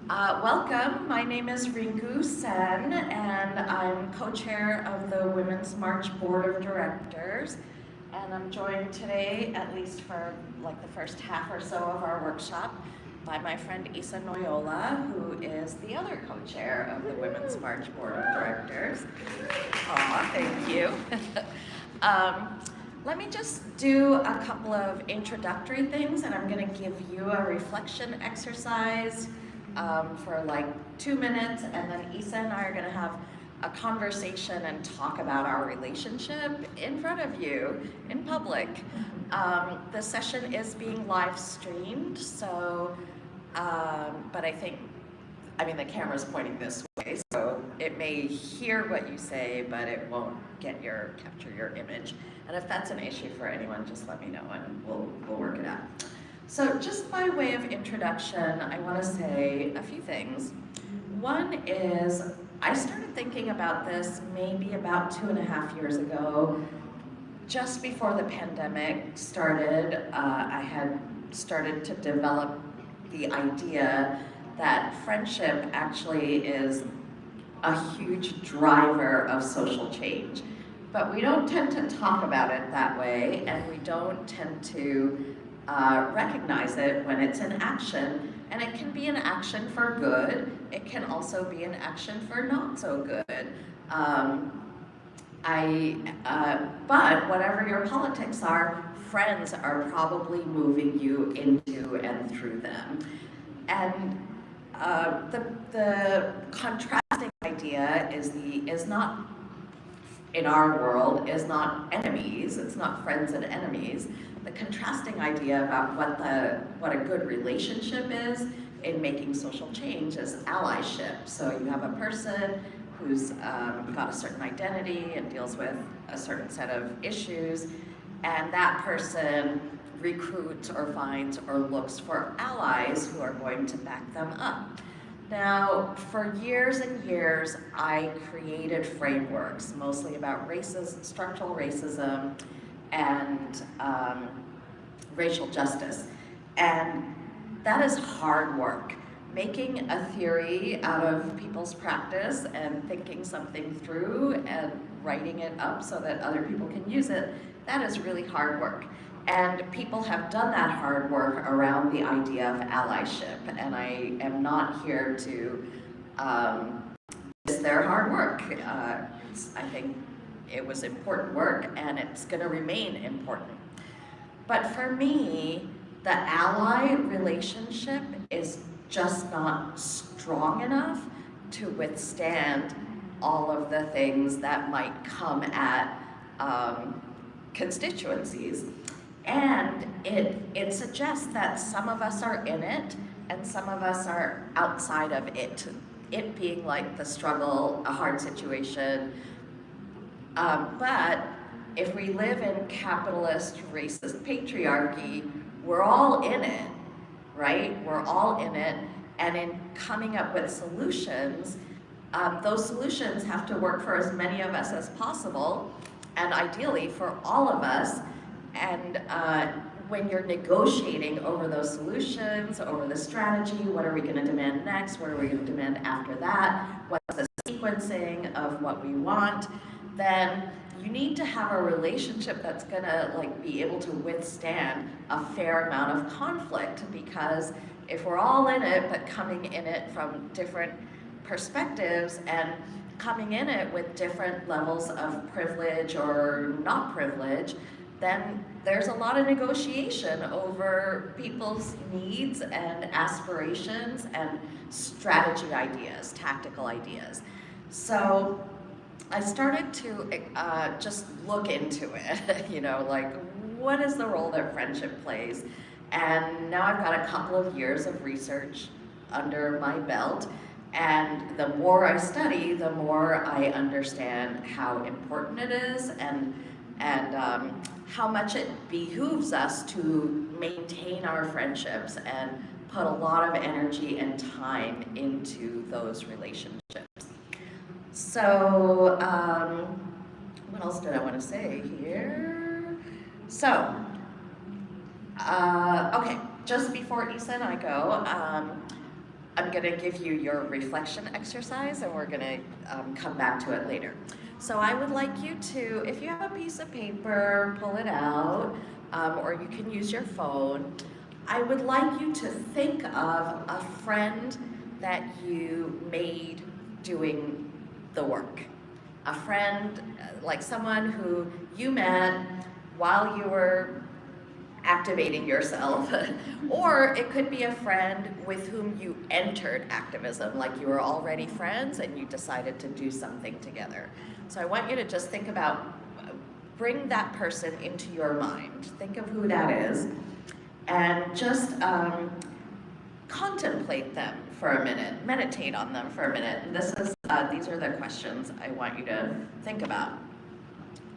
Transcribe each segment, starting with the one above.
Welcome. My name is Rinku Sen, and I'm co-chair of the Women's March Board of Directors. And I'm joined today, at least for like the first half or so of our workshop, by my friend Isa Noyola, who is the other co-chair of the Women's March Board of Directors. Aw, thank you. um, Let me just do a couple of introductory things, and I'm going to give you a reflection exercise for like 2 minutes, and then Isa and I are going to have a conversation and talk about our relationship in front of you in public. The session is being live streamed, so, but I mean, the camera's pointing this way, so it may hear what you say, but it won't capture your image. And if that's an issue for anyone, just let me know and we'll work it out. So just by way of introduction, I want to say a few things. One is, I started thinking about this maybe about 2.5 years ago. Just before the pandemic started, I had started to develop the idea that friendship actually is a huge driver of social change. But we don't tend to talk about it that way, and we don't tend to recognize it when it's in action. And it can be an action for good. It can also be an action for not so good. But whatever your politics are, friends are probably moving you into and through them. And the contrasting idea is not, in our world, is not enemies. It's not friends and enemies. The contrasting idea about what a good relationship is in making social change is allyship. So you have a person who's got a certain identity and deals with a certain set of issues, and that person recruits or finds or looks for allies who are going to back them up. Now, for years and years, I created frameworks, mostly about structural racism and racial justice. And that is hard work. Making a theory out of people's practice and thinking something through and writing it up so that other people can use it, that is really hard work. And people have done that hard work around the idea of allyship, and I am not here to miss their hard work. I think it was important work, and it's going to remain important. But for me, the ally relationship is just not strong enough to withstand all of the things that might come at constituencies. And it suggests that some of us are in it and some of us are outside of it. It being like the struggle, a hard situation. But if we live in capitalist, racist patriarchy, we're all in it, right? We're all in it. And in coming up with solutions, those solutions have to work for as many of us as possible, and ideally for all of us. And when you're negotiating over those solutions, over the strategy, what are we going to demand next? What are we going to demand after that? What's the sequencing of what we want? Then you need to have a relationship that's going to like be able to withstand a fair amount of conflict, because if we're all in it but coming in it from different perspectives and coming in it with different levels of privilege or not privilege, then there's a lot of negotiation over people's needs and aspirations and strategy ideas, tactical ideas. So I started to just look into it, you know, like what is the role that friendship plays? And now I've got a couple of years of research under my belt, and the more I study, the more I understand how important it is and how much it behooves us to maintain our friendships and put a lot of energy and time into those relationships. So, what else did I want to say here? So, okay, just before Isa and I go, I'm going to give you your reflection exercise, and we're going to come back to it later. So I would like you to, if you have a piece of paper, pull it out, or you can use your phone. I would like you to think of a friend that you made doing the work. A friend, like someone who you met while you were activating yourself. Or it could be a friend with whom you entered activism, like you were already friends and you decided to do something together. So I want you to just think about, bring that person into your mind. Think of who that is, and just contemplate them for a minute, meditate on them for a minute. And these are the questions I want you to think about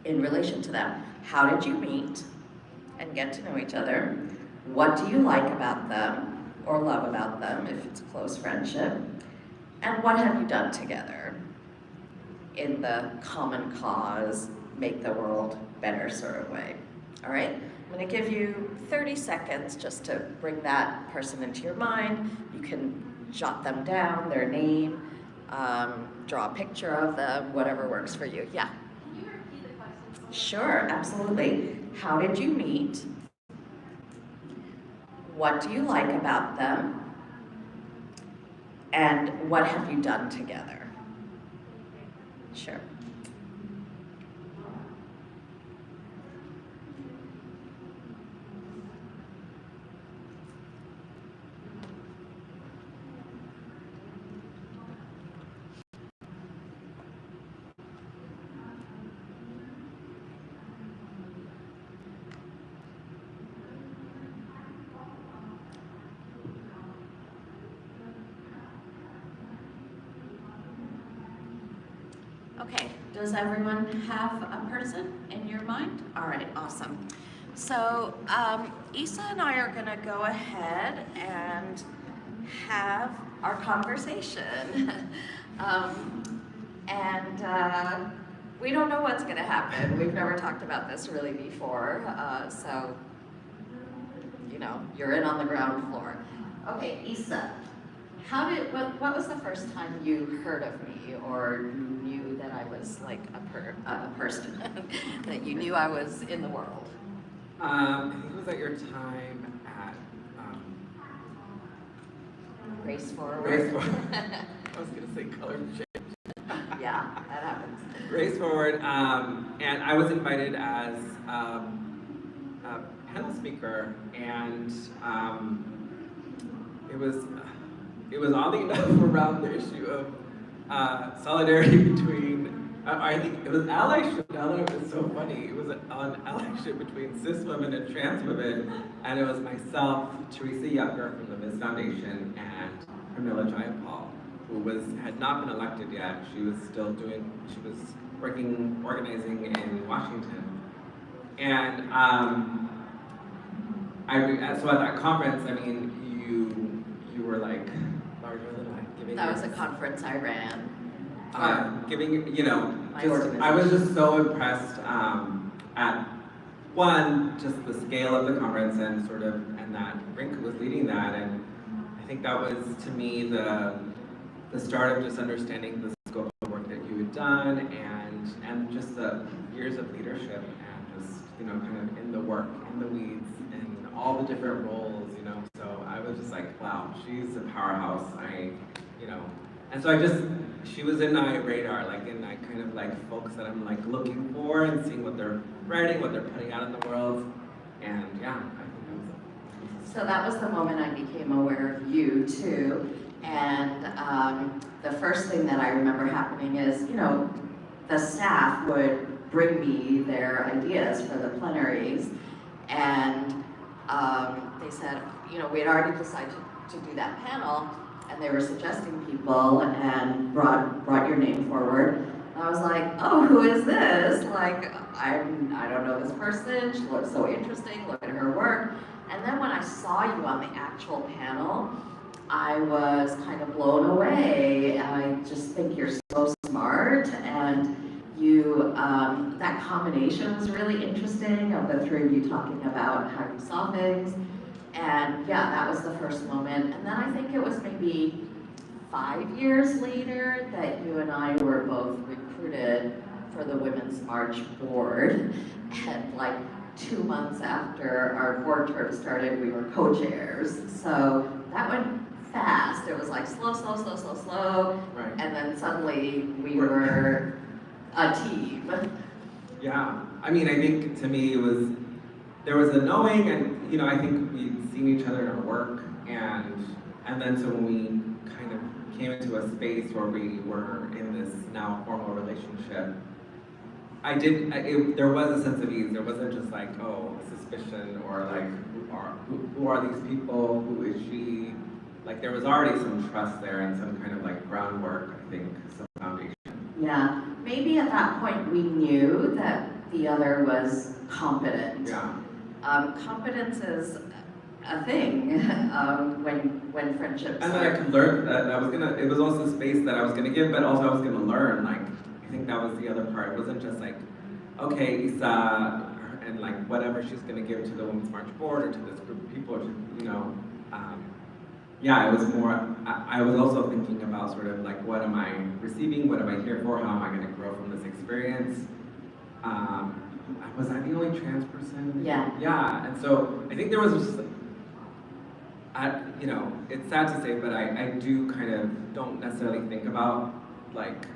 in relation to them. How did you meet and get to know each other? What do you like about them or love about them if it's a close friendship? And what have you done together in the common cause, make the world better sort of way? All right? I'm going to give you 30 seconds just to bring that person into your mind. You can jot them down, their name, draw a picture of them, whatever works for you. Yeah? Can you repeat the question? Sure, absolutely. How did you meet? What do you like about them? And what have you done together? Sure. Okay, does everyone have a person in your mind? All right, awesome. So Isa and I are gonna go ahead and have our conversation. We don't know what's gonna happen. We've never talked about this really before, so, you know, you're in on the ground floor. Okay, Isa. What was the first time you heard of me, or you knew that I was like a person, that you knew I was in the world? I think it was at your time at Race Forward. Race Forward. I was gonna say Color Change. Yeah, that happens. Race Forward, and I was invited as a panel speaker, and it was oddly enough around the issue of solidarity between. I think it was allyship. Now that it was so funny, it was on allyship between cis women and trans women, and it was myself, Teresa Younger from the Miss Foundation, and Camilla Jayapal, who had not been elected yet. She was working, organizing in Washington. And so at that conference, I mean, you were like larger than life. That was a conference I ran. Giving, you know, I was just so impressed at one, just the scale of the conference and that Rinku was leading that, and I think that was to me the start of just understanding the scope of work that you had done and just the years of leadership and just, you know, kind of in the work, in the weeds, and all the different roles, you know. So I was just like, wow, she's a powerhouse. And so she was in my radar, like in that kind of like folks that I'm like looking for and seeing what they're writing, what they're putting out in the world. And yeah, I think that was it. So that was the moment I became aware of you too. And the first thing that I remember happening is, you know, the staff would bring me their ideas for the plenaries. And they said, you know, we had already decided to do that panel, and they were suggesting people and brought your name forward. And I was like, oh, who is this? Like, I don't know this person. She looks so interesting. Look at her work. And then when I saw you on the actual panel, I was kind of blown away. I just think you're so smart, and you, that combination was really interesting of the three of you talking about how you saw things. And yeah, that was the first moment. And then I think it was maybe 5 years later that you and I were both recruited for the Women's March board. And like 2 months after our board term started, we were co-chairs. So that went fast. It was like slow, slow, slow, slow, slow. Right. And then suddenly we were a team. Yeah, I mean, I think to me there was a knowing, and I think we'd seen each other in our work, and then so when we kind of came into a space where we were in this now formal relationship, there was a sense of ease. There wasn't just like, oh, suspicion, or like, who are these people? Who is she? Like, there was already some trust there and some kind of like groundwork, I think, some foundation. Yeah, maybe at that point we knew that the other was competent. Yeah. Competence is a thing when friendships. And then I could learn that it was also space that I was gonna give, but also I was gonna learn. Like, I think that was the other part. It wasn't just like, okay, Isa, and like whatever she's gonna give to the Women's March board or to this group of people, yeah, it was more, I was also thinking about sort of like, what am I receiving? What am I here for? How am I gonna grow from this experience? Was I the only trans person? Yeah. Yeah, and so I think there was just, it's sad to say, but I do kind of don't necessarily think about, like,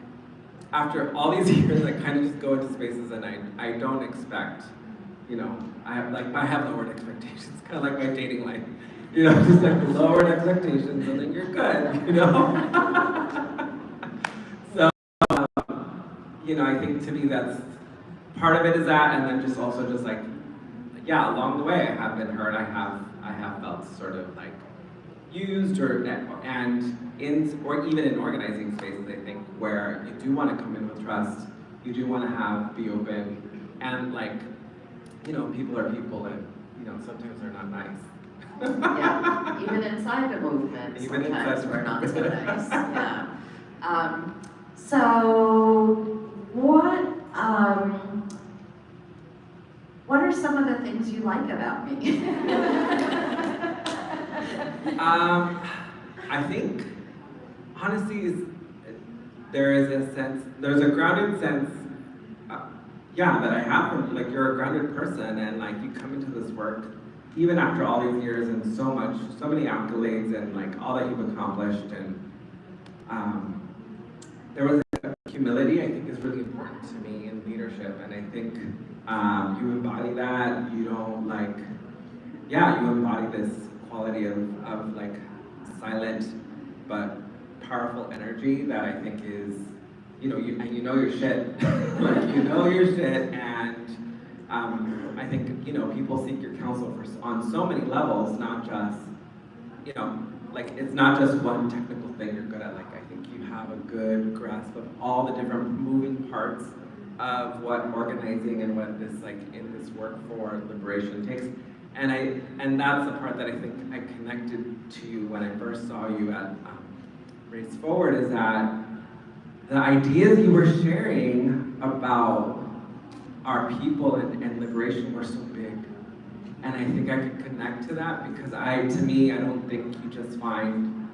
after all these years, I kind of just go into spaces and I don't expect, I have lowered expectations, kind of like my dating life. Just like lowered expectations and then you're good, So, I think to me that's, part of it is that, and then just also just like, yeah, along the way I have been hurt, I have felt sort of like used or even in organizing spaces, I think, where you do want to come in with trust, you do want to be open, and like, people are people and, sometimes they're not nice. Yeah, even inside the movement, Even sometimes inside we're not so nice. Yeah. So what are some of the things you like about me? I think, honestly, there's a grounded sense, that I have, like, you're a grounded person, and like, you come into this work, even after all these years and so many accolades and like all that you've accomplished, and there was humility, I think, is really important to me in leadership, and I think you embody that. You don't you embody this quality of like silent but powerful energy that I think is, and you know your shit, like your shit, and I think, people seek your counsel on so many levels, not just, it's not just one technical thing you're good at. Like, I think you have a good grasp of all the different moving parts of what organizing and what this, like, in this work for liberation takes. And that's the part that I think I connected to you when I first saw you at Race Forward, is that the ideas you were sharing about our people and liberation were so big. And I think I could connect to that because to me, I don't think you just find,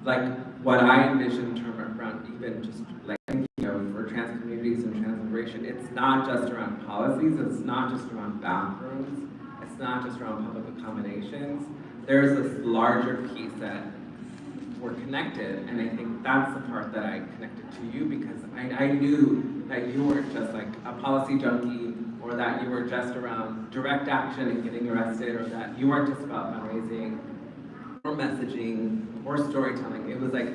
like, what I envision around even just like thinking of for trans communities and trans liberation, it's not just around policies, it's not just around bathrooms, it's not just around public accommodations. There's this larger piece that we're connected, and I think that's the part that I connected to you, because I knew that you weren't just like a policy junkie, or that you were just around direct action and getting arrested, or that you weren't just about fundraising or messaging or storytelling. It was like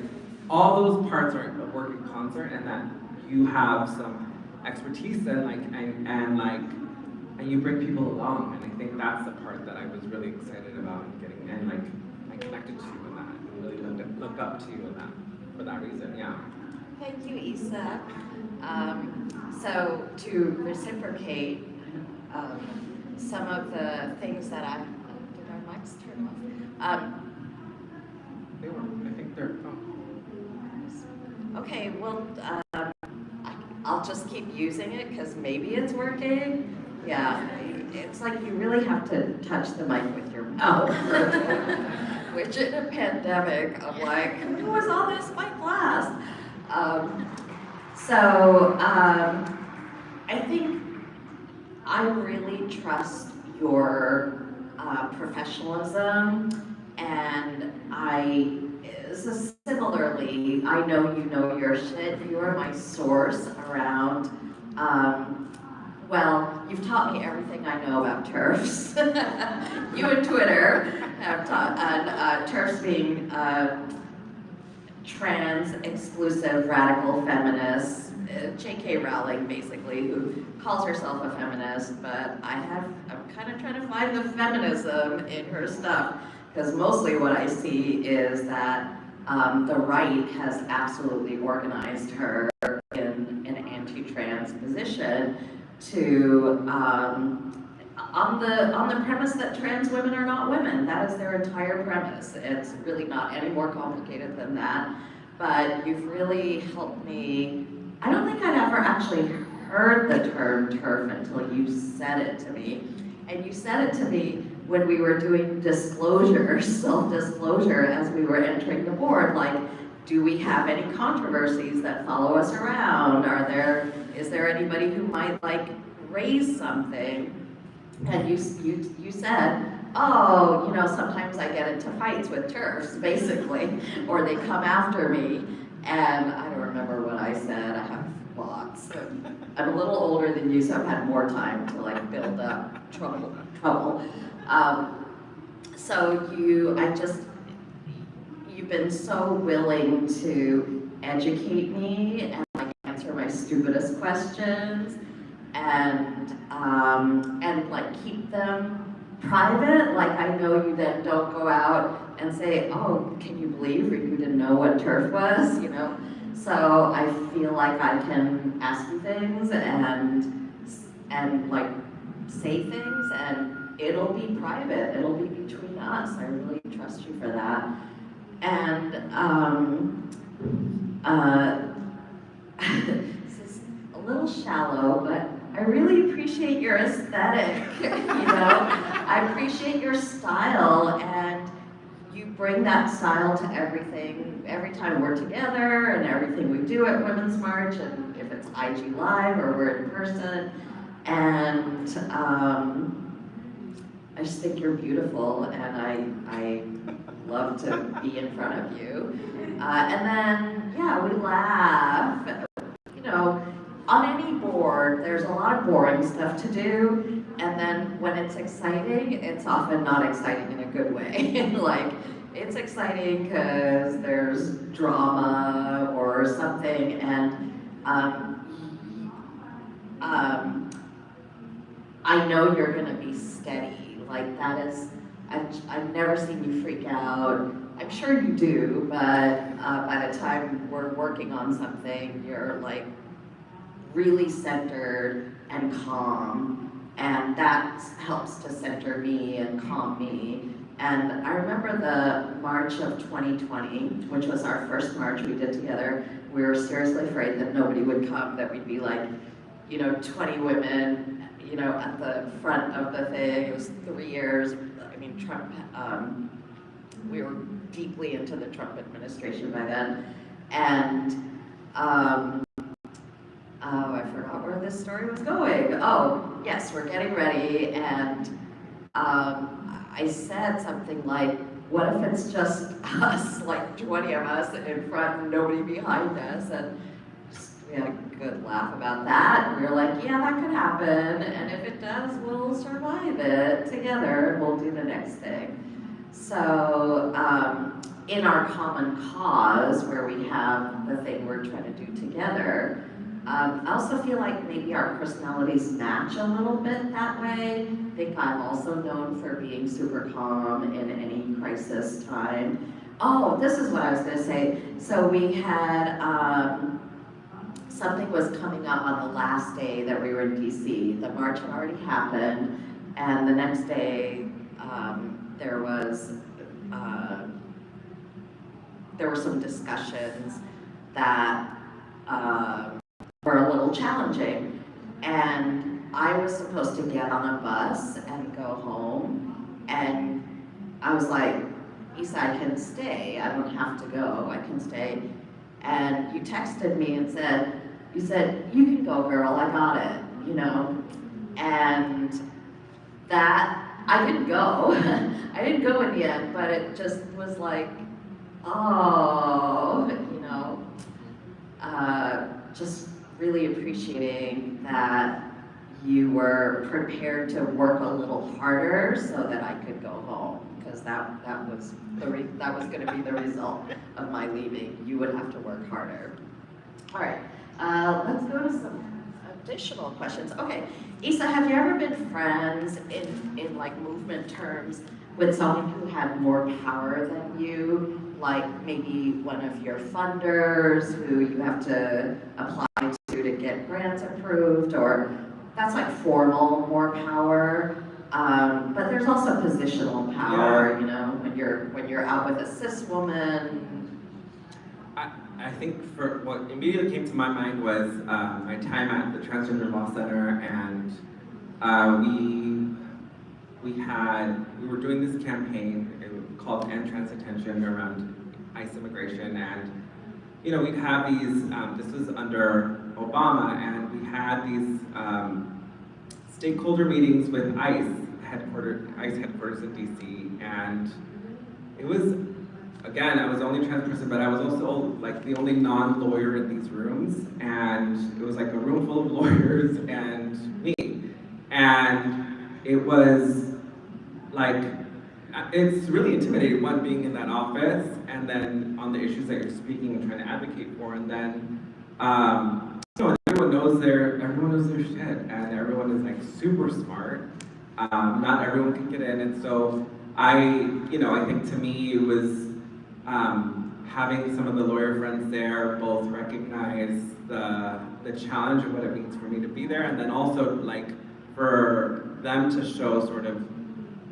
all those parts are work in concert, and that you have some expertise and you bring people along, and I think that's the part that I was really excited about getting, and like I connected to you in that, and really looked up to you in that for that reason. Yeah. Thank you, Isa. So to reciprocate some of the things that did our mics turn off? They were, I think they're, Okay, well, I'll just keep using it because maybe it's working. Yeah, it's like you really have to touch the mic with your Oh. Which in a pandemic, I'm like, who was on this my class? I think I really trust your professionalism, and similarly, I know you know your shit. You are my source around. Well, you've taught me everything I know about TERFs. You and Twitter have taught, and TERFs being trans-exclusive radical feminists, J.K. Rowling basically, who calls herself a feminist, but I'm kind of trying to find the feminism in her stuff, because mostly what I see is that the right has absolutely organized her in an anti-trans position to on the premise that trans women are not women. That is their entire premise. It's really not any more complicated than that. But you've really helped me. I don't think I'd ever actually heard the term TERF until you said it to me. And you said it to me when we were doing disclosure, self-disclosure, as we were entering the board. Like, do we have any controversies that follow us around? Is there anybody who might like raise something? And you said, oh, you know, sometimes I get into fights with TERFs, basically, or they come after me. And I don't remember what I said. I have lots. I'm a little older than you, so I've had more time to like build up trouble. You've been so willing to educate me and like answer my stupidest questions, and like keep them private. Like, I know you then don't go out and say, oh, can you believe Rinku didn't know what TERF was, you know? So I feel like I can ask you things and like say things, and it'll be private. It'll be between us. I really trust you for that. And this is a little shallow, but I really appreciate your aesthetic, you know? I appreciate your style, and you bring that style to everything, every time we're together and everything we do at Women's March, and if it's IG Live or we're in person. And I just think you're beautiful, and I love to be in front of you. And then, yeah, we laugh. You know, on any board, there's a lot of boring stuff to do, and then when it's exciting, it's often not exciting in a good way. Like, it's exciting because there's drama or something, and I know you're gonna be steady. Like, that is, I've never seen you freak out. I'm sure you do, but by the time we're working on something, you're like really centered and calm, and that helps to center me and calm me. And I remember the March of 2020, which was our first march we did together. We were seriously afraid that nobody would come, that we'd be like, you know, 20 women, you know, at the front of the thing. It was 3 years. I mean, Trump, we were deeply into the Trump administration by then. And, oh, I forgot where this story was going. Oh, yes, we're getting ready, and I said something like, what if it's just us, like 20 of us in front and nobody behind us? And we had a good laugh about that. We were like, yeah, that could happen, and if it does, we'll survive it together. We'll do the next thing. So in our common cause, where we have the thing we're trying to do together, I also feel like maybe our personalities match a little bit that way. I think I'm also known for being super calm in any crisis time. Oh, this is what I was going to say. So we had, something was coming up on the last day that we were in DC. The march had already happened, and the next day there were some discussions that were a little challenging, and I was supposed to get on a bus and go home, and I was like, Issa, I can stay. I don't have to go. I can stay. And you texted me and you said, you can go, girl. I got it, you know? And that, I didn't go. I didn't go in the end, but it just was like, oh, you know, just really appreciating that you were prepared to work a little harder so that I could go home, because that was going to be the result of my leaving. You would have to work harder. All right, let's go to some additional questions. Okay, Issa, have you ever been friends in like movement terms with someone who had more power than you? Like maybe one of your funders who you have to apply to get grants approved, or that's like formal, more power. But there's also positional power, you know, when you're out with a cis woman. I think for what immediately came to my mind was my time at the Transgender Law Center, and we were doing this campaign called End Trans Attention around ICE immigration, and you know, we'd have these, this was under Obama, and we had these stakeholder meetings with ICE headquarters in DC, and it was, again, I was the only trans person, but I was also like the only non-lawyer in these rooms, and it was like a room full of lawyers and me, and it was like, it's really intimidating, one, being in that office, and then on the issues that you're speaking and trying to advocate for, and then, you know, everyone knows their shit, and everyone is like super smart. Not everyone can get in, and so I think to me it was having some of the lawyer friends there both recognize the challenge of what it means for me to be there, and then also like for them to show sort of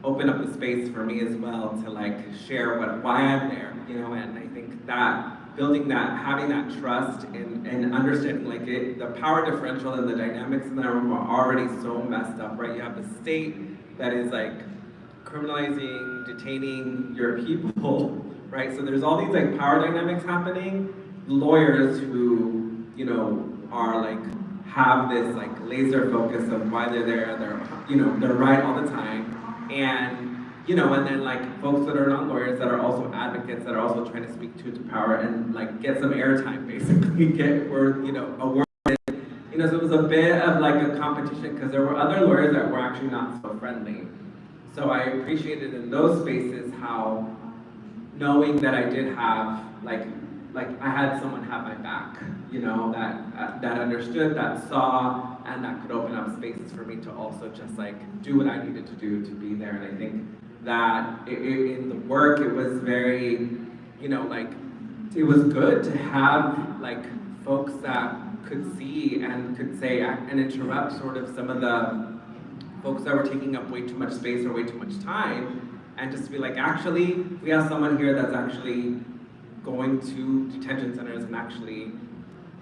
open up the space for me as well to like share why I'm there, you know, and I think that building that, having that trust and understanding like the power differential and the dynamics in that room are already so messed up, right? You have the state that is like criminalizing, detaining your people, right? So there's all these like power dynamics happening. Lawyers who, you know, are like, have this like laser focus of why they're there, they're right all the time. And, you know, and then like folks that are not lawyers that are also advocates that are also trying to speak to power and like get some airtime, basically, get word, you know, a word. You know, so it was a bit of like a competition because there were other lawyers that were actually not so friendly. So I appreciated in those spaces how knowing that I did have like I had someone have my back, you know, that understood, that saw, and that could open up spaces for me to also just like do what I needed to do to be there. And I think that in the work, it was very, you know, like it was good to have like folks that could see and could say and interrupt sort of some of the folks that were taking up way too much space or way too much time, and just be like, actually, we have someone here that's actually going to detention centers and actually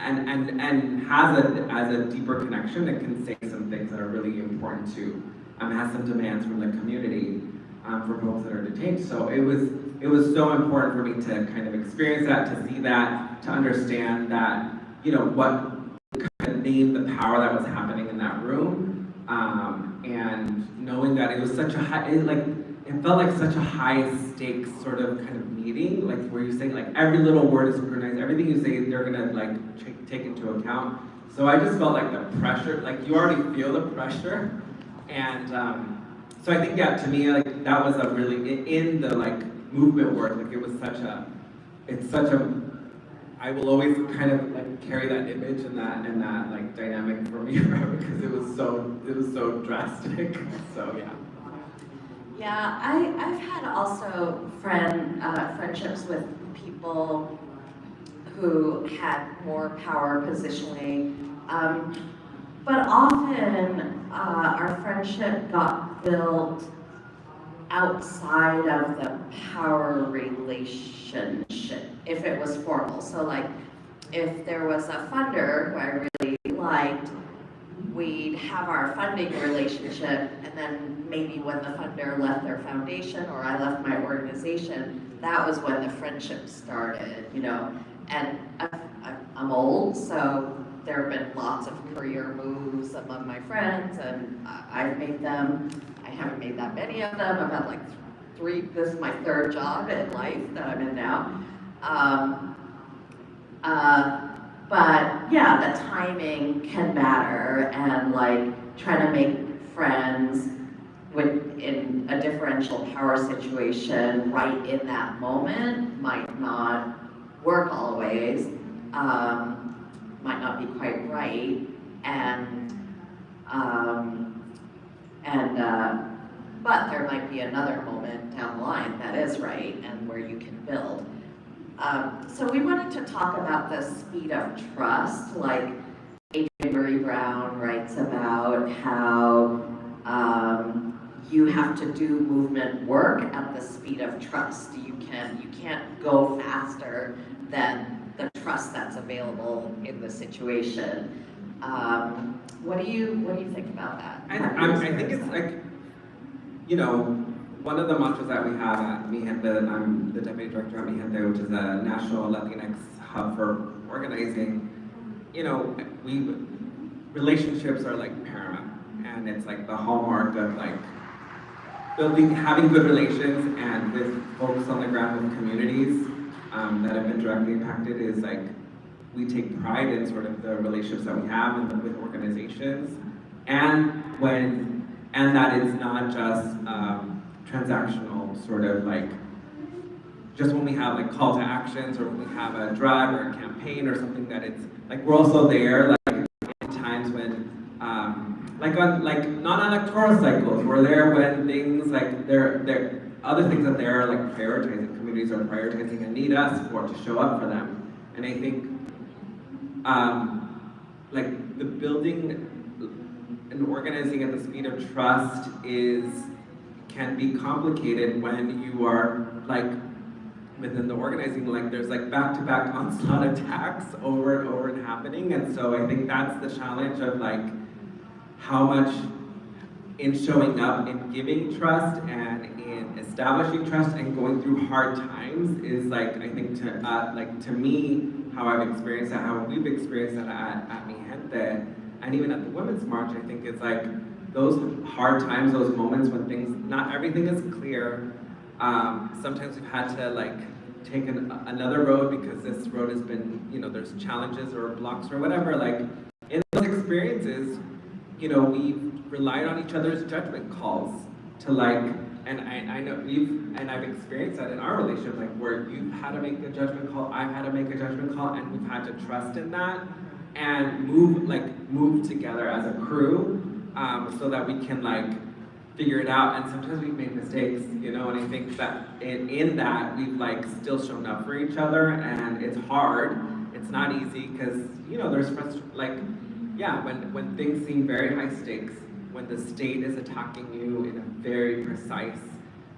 and has a deeper connection that can say some things that are really important to has some demands from the community for folks that are detained. So it was so important for me to kind of experience that, to see that, to understand that, you know, what kind of named the power that was happening in that room, and knowing that it was such a high, it felt like such a high stakes sort of kind of meeting, like where you're saying like every little word is scrutinized, everything you say they're gonna like take into account. So I just felt like the pressure, like you already feel the pressure, and so I think, yeah, to me, like that was a really in the like movement work, like it was it's such a, I will always kind of like carry that image and that like dynamic for me forever because it was so drastic. So yeah. Yeah, I've had also friendships with people who had more power positionally, but often our friendship got built outside of the power relationship, if it was formal. So like, if there was a funder who I really liked, we'd have our funding relationship, and then maybe when the funder left their foundation or I left my organization, that was when the friendship started, you know. And I'm old, so there have been lots of career moves among my friends, and I've made them. I haven't made that many of them. I've had like three. This is my third job in life that I'm in now. But yeah, the timing can matter, and like trying to make friends in a differential power situation right in that moment might not work always, might not be quite right, and but there might be another moment down the line that is right and where you can build. So we wanted to talk about the speed of trust, like Adrienne Murray Brown writes about how you have to do movement work at the speed of trust. You can't go faster than the trust that's available in the situation. What do you think about that? I think it's like, you know, one of the mantras that we have at Mi Gente, I'm the deputy director at Mi Gente, which is a national Latinx hub for organizing. You know, relationships are like paramount, and it's like the hallmark of like having good relations, and with folks on the ground with communities that have been directly impacted is like, we take pride in sort of the relationships that we have and with organizations, and that it's not just transactional, sort of like just when we have like call to actions or when we have a drive or a campaign or something, that it's like we're also there like in times when like on like non-electoral cycles, we're there when things like there other things that they're like prioritizing, communities are prioritizing and need us to show up for them. And I think like the building and organizing at the speed of trust can be complicated when you are like within the organizing, like there's like back-to-back onslaught attacks over and over and happening. And so I think that's the challenge of like how much in showing up, in giving trust and in establishing trust and going through hard times is like, I think to me, how I've experienced that, how we've experienced that at Mi Gente, and even at the Women's March, I think it's like those hard times, those moments when not everything is clear. Sometimes we've had to like take another road because this road has been, you know, there's challenges or blocks or whatever. Like in those experiences, you know, we've relied on each other's judgment calls to like, and I know I've experienced that in our relationship, like where you've had to make a judgment call, I've had to make a judgment call, and we've had to trust in that and move together as a crew, so that we can like figure it out. And sometimes we've made mistakes, you know, and I think that in that we've like still shown up for each other, and it's hard, it's not easy, because you know there's when things seem very high stakes, when the state is attacking you in a very precise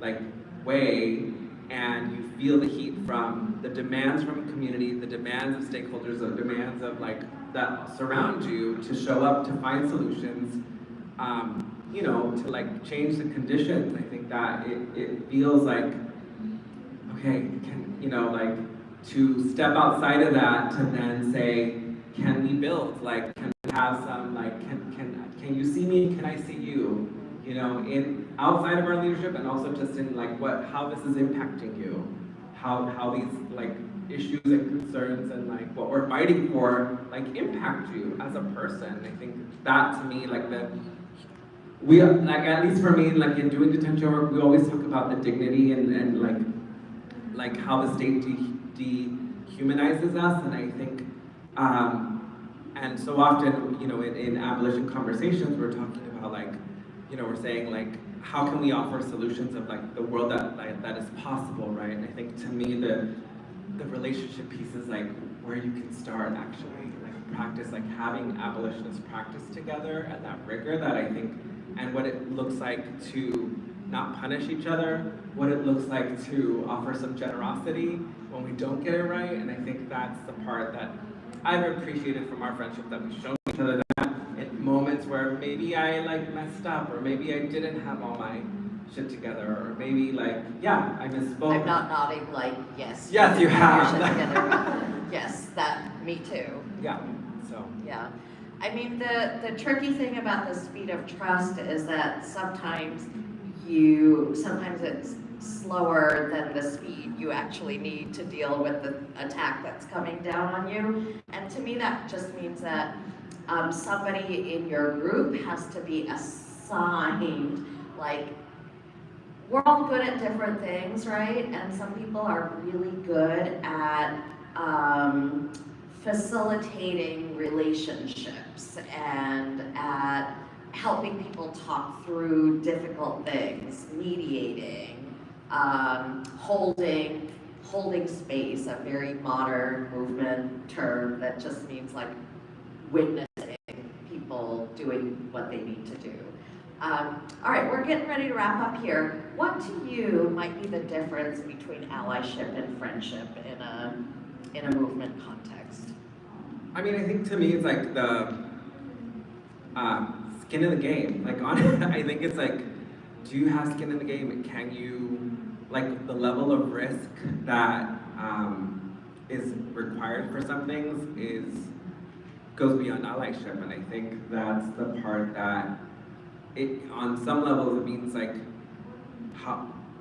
like way, and you feel the heat from the demands from a community, the demands of stakeholders, the demands of like that surround you to show up to find solutions, you know, to like change the conditions. I think that it feels like, okay, you know, like to step outside of that to then say, can we build? Like, can we have some like, can you see me? Can I see you? You know, in outside of our leadership, and also just in like how this is impacting you, how these like issues and concerns and like what we're fighting for like impact you as a person. I think that to me, like we like, at least for me, like in doing detention work, we always talk about the dignity and like how the state dehumanizes us, and I think and so often, you know, in abolition conversations, we're talking about like, you know, we're saying like, how can we offer solutions of like the world that is possible, right? And I think to me the relationship piece is like where you can start actually like practice, like having abolitionists practice together, and that rigor that I think, and what it looks like to not punish each other, what it looks like to offer some generosity when we don't get it right. And I think that's the part that I've appreciated from our friendship, that we've shown each other that in moments where maybe I like messed up, or maybe I didn't have all my shit together, or maybe like, yeah, I misspoke. I'm not nodding like, yes. Yes, you have. Your shit together. Yes, me too. Yeah, so. Yeah. I mean, the tricky thing about the speed of trust is that sometimes it's slower than the speed you actually need to deal with the attack that's coming down on you. And to me, that just means that somebody in your group has to be assigned, like, we're all good at different things, right? And some people are really good at facilitating relationships and at helping people talk through difficult things, mediating, holding space, a very modern movement term that just means like witnessing people doing what they need to do. All right, we're getting ready to wrap up here. What to you might be the difference between allyship and friendship in a movement context? I mean, I think to me it's like the skin in the game. Like, I think it's like, do you have skin in the game? Can you, like, the level of risk that is required for some things goes beyond allyship, and I think that's the part that on some levels it means like,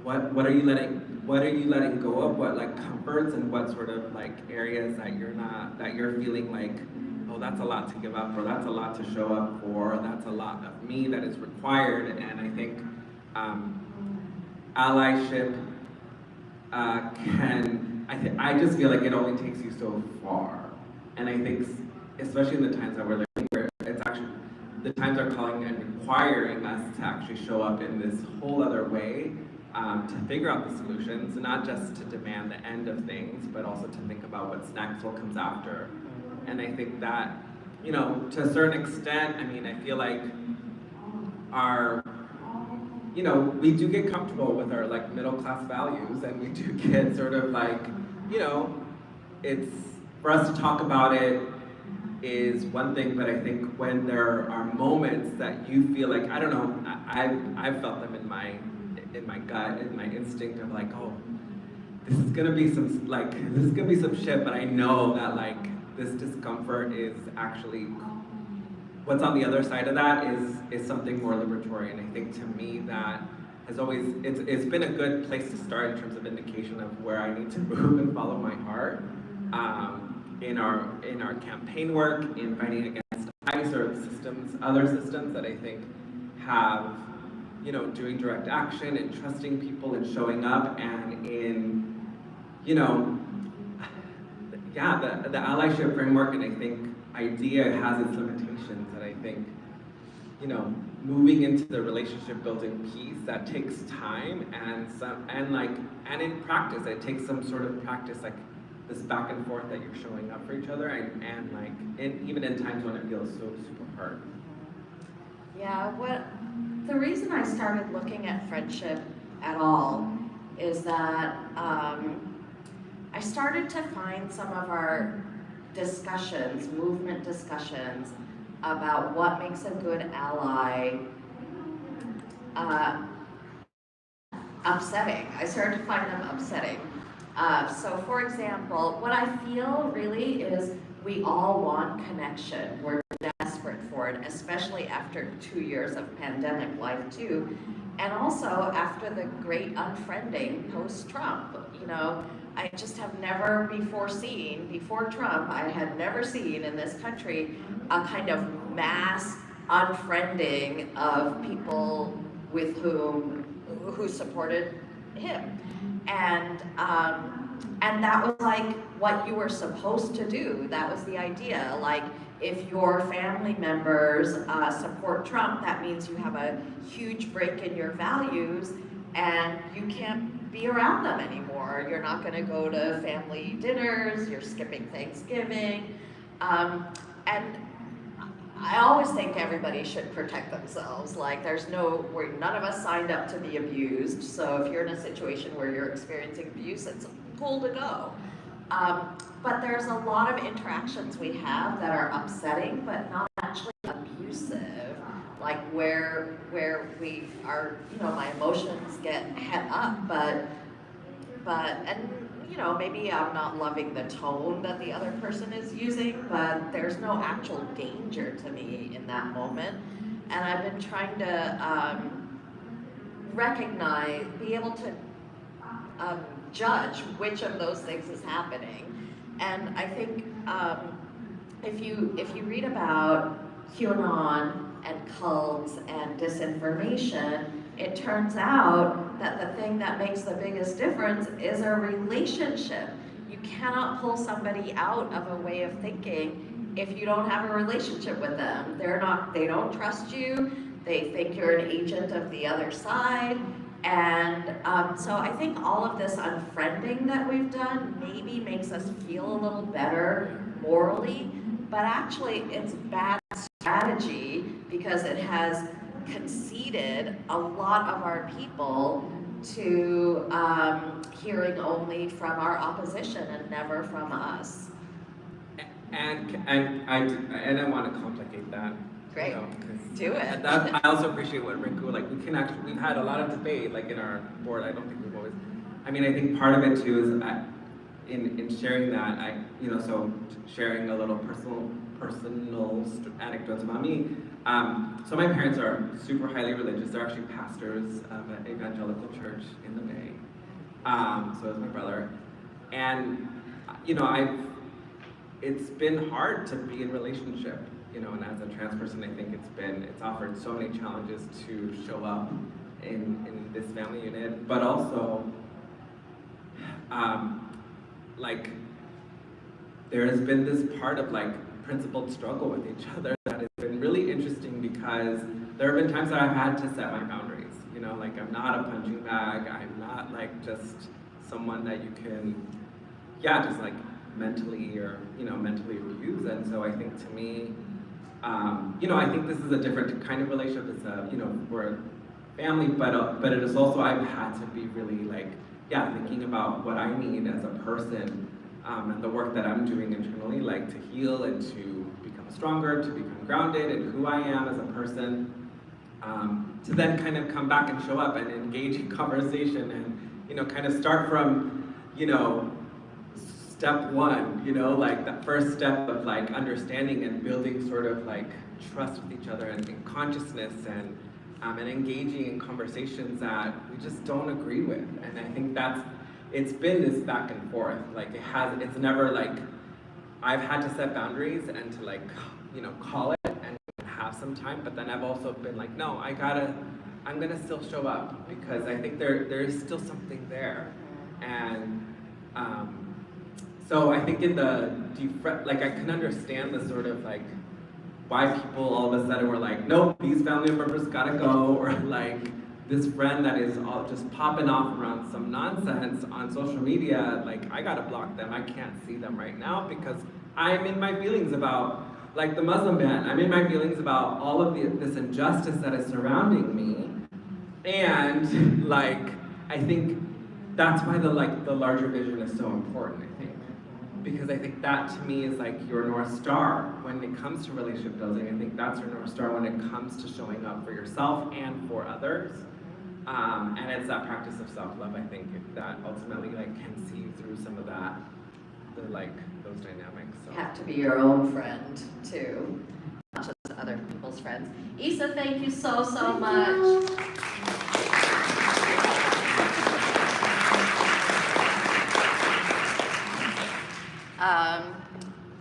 what are you letting go of, what like comforts, and what sort of like areas that you're feeling like, oh, that's a lot to give up, or that's a lot to show up for, or that's a lot of me that is required. And I think allyship I just feel like it only takes you so far, and I think especially in the times that we're living, where it's actually the times are calling and requiring us to actually show up in this whole other way, to figure out the solutions, not just to demand the end of things, but also to think about what's next, what comes after. And I think that, you know, to a certain extent, I mean, I feel like we do get comfortable with our like middle class values, and we do get sort of like, it's, for us to talk about it is one thing, but I think when there are moments that you feel like, I don't know, I've felt them in my gut, in my instinct of like, oh, this is gonna be some shit, but I know that like this discomfort is actually, what's on the other side of that is something more liberatory. And I think to me that has always, it's been a good place to start in terms of indication of where I need to move and follow my heart. In our campaign work, in fighting against ICE or other systems that I think have, doing direct action and trusting people and showing up, and in, the allyship framework, and I think idea has its limitations, and I think, moving into the relationship building piece, that takes time and in practice, it takes some sort of practice, like this back and forth that you're showing up for each other, and even in times when it feels so super hard. Yeah, the reason I started looking at friendship at all is that I started to find some of our movement discussions about what makes a good ally upsetting. I started to find them upsetting. So for example, what I feel really is we all want connection. We're desperate for it, especially after 2 years of pandemic life too. And also after the great unfriending post-Trump. I just have never before Trump, I had never seen in this country a kind of mass unfriending of people with who supported him. And that was like what you were supposed to do. That was the idea. Like, if your family members support Trump, that means you have a huge break in your values and you can't be around them anymore. You're not going to go to family dinners, you're skipping Thanksgiving. And I always think everybody should protect themselves. Like, none of us signed up to be abused. So if you're in a situation where you're experiencing abuse, it's cool to go. But there's a lot of interactions we have that are upsetting, but not actually abusive. like where we are, my emotions get het up, and maybe I'm not loving the tone that the other person is using, but there's no actual danger to me in that moment. And I've been trying to be able to judge which of those things is happening. And I think if you read about QAnon and cults and disinformation, it turns out that the thing that makes the biggest difference is a relationship. You cannot pull somebody out of a way of thinking if you don't have a relationship with them. They don't trust you, they think you're an agent of the other side. And so I think all of this unfriending that we've done maybe makes us feel a little better morally, but actually it's bad strategy because it has conceded a lot of our people to hearing only from our opposition and never from us. And I want to complicate that. Great. Do it. I also appreciate what Rinku, like we've had a lot of debate like in our board. I don't think we've always, I mean, part of it too is in sharing that, so sharing a little personal anecdotes about me. So my parents are super highly religious. They're actually pastors of an evangelical church in the Bay. So is my brother. And, it's been hard to be in relationship, and as a trans person, I think it's offered so many challenges to show up in this family unit, but also, like, there has been this part of like principled struggle with each other that has been really interesting because there have been times that I've had to set my boundaries, like I'm not a punching bag, I'm not like just someone that you can, just like mentally abuse. And so I think to me, I think this is a different kind of relationship. It's we're a family, but it is also I've had to be really like, thinking about what I need as a person, and the work that I'm doing internally, like to heal and to become stronger, to become grounded in who I am as a person, to then kind of come back and show up and engage in conversation and, kind of start from, step one, like that first step of like understanding and building sort of like trust with each other and consciousness and engaging in conversations that we just don't agree with. And I think it's been this back and forth. Like it's never like, I've had to set boundaries and to like, call it and have some time, but then I've also been like, no, I'm gonna still show up because I think there is still something there. And so I think in like I can understand the sort of like, why people all of a sudden were like, nope, these family members gotta go, or like this friend that is all just popping off around some nonsense on social media, like I gotta block them, I can't see them right now because I'm in my feelings about like the Muslim ban, I'm in my feelings about all of this injustice that is surrounding me, and like I think that's why the larger vision is so important, I think. Because I think that to me is like your North Star when it comes to relationship building. I think that's your North Star when it comes to showing up for yourself and for others. And it's that practice of self-love, I think, that ultimately like can see through some of that, those dynamics. So. You have to be your own friend too, not just other people's friends. Issa, thank you so much.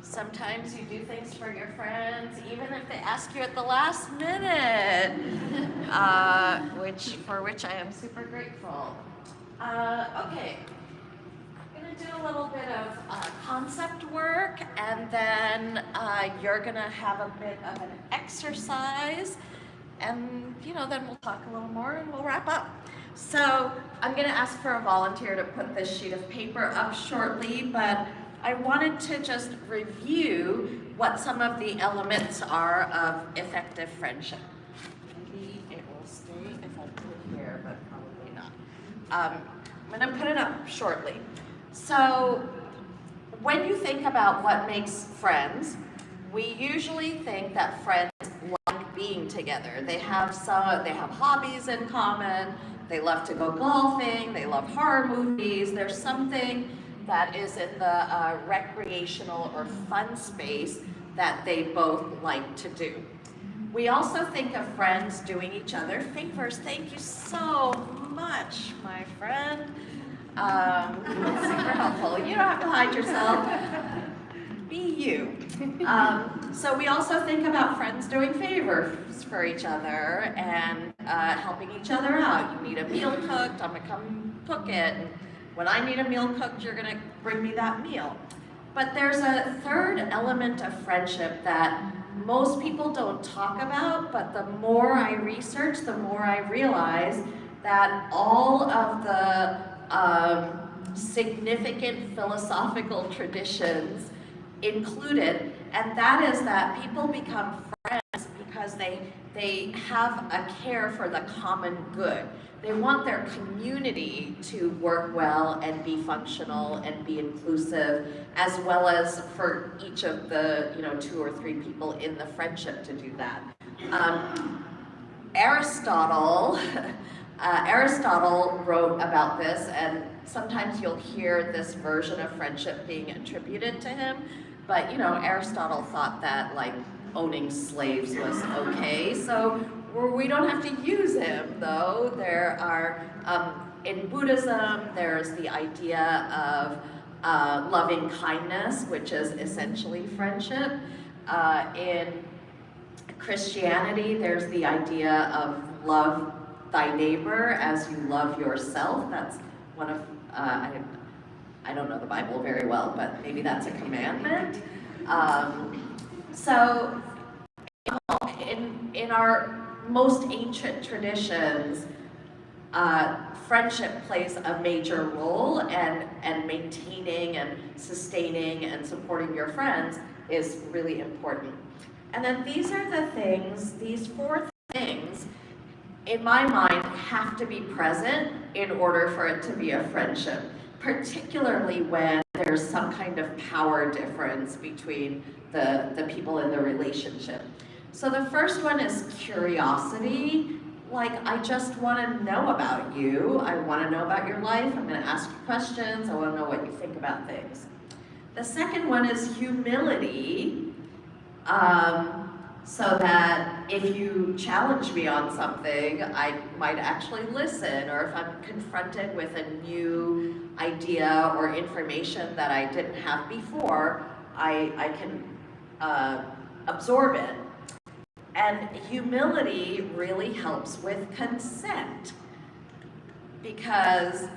Sometimes you do things for your friends, even if they ask you at the last minute, for which I am super grateful. Okay, I'm gonna do a little bit of concept work, and then you're gonna have a bit of an exercise, and then we'll talk a little more and we'll wrap up. So I'm gonna ask for a volunteer to put this sheet of paper up shortly, but I wanted to just review what some of the elements are of effective friendship. Maybe it will stay if I put it here, but probably not. I'm gonna put it up shortly. So when you think about what makes friends, we usually think that friends like being together. They have hobbies in common. They love to go golfing. They love horror movies. There's something that is in the recreational or fun space that they both like to do. We also think of friends doing each other favors. Thank you so much, my friend. Super helpful. You don't have to hide yourself. Be you. So we also think about friends doing favors for each other and helping each other out. You need a meal cooked, I'm gonna come cook it. And when I need a meal cooked, you're gonna bring me that meal. But there's a third element of friendship that most people don't talk about, but the more I research, the more I realize that all of the significant philosophical traditions included, and that is that people become friends because they have a care for the common good. They want their community to work well and be functional and be inclusive, as well as for each of the 2 or 3 people in the friendship to do that. Aristotle wrote about this, and sometimes you'll hear this version of friendship being attributed to him, but Aristotle thought that like owning slaves was okay, so we don't have to use him though. There are, in Buddhism, there's the idea of loving kindness, which is essentially friendship. In Christianity, there's the idea of love thy neighbor as you love yourself. That's one of, I don't know the Bible very well, but maybe that's a commandment. So in our most ancient traditions, friendship plays a major role, and maintaining and sustaining and supporting your friends is really important. And then these are the things, these 4 things, in my mind, have to be present in order for it to be a friendship, particularly when there's some kind of power difference between the people in the relationship. So the first one is curiosity. Like, I just want to know about you. I want to know about your life. I'm going to ask you questions. I want to know what you think about things. The second one is humility. So that if you challenge me on something, I might actually listen, or if I'm confronted with a new idea or information that I didn't have before, I can absorb it. And humility really helps with consent, because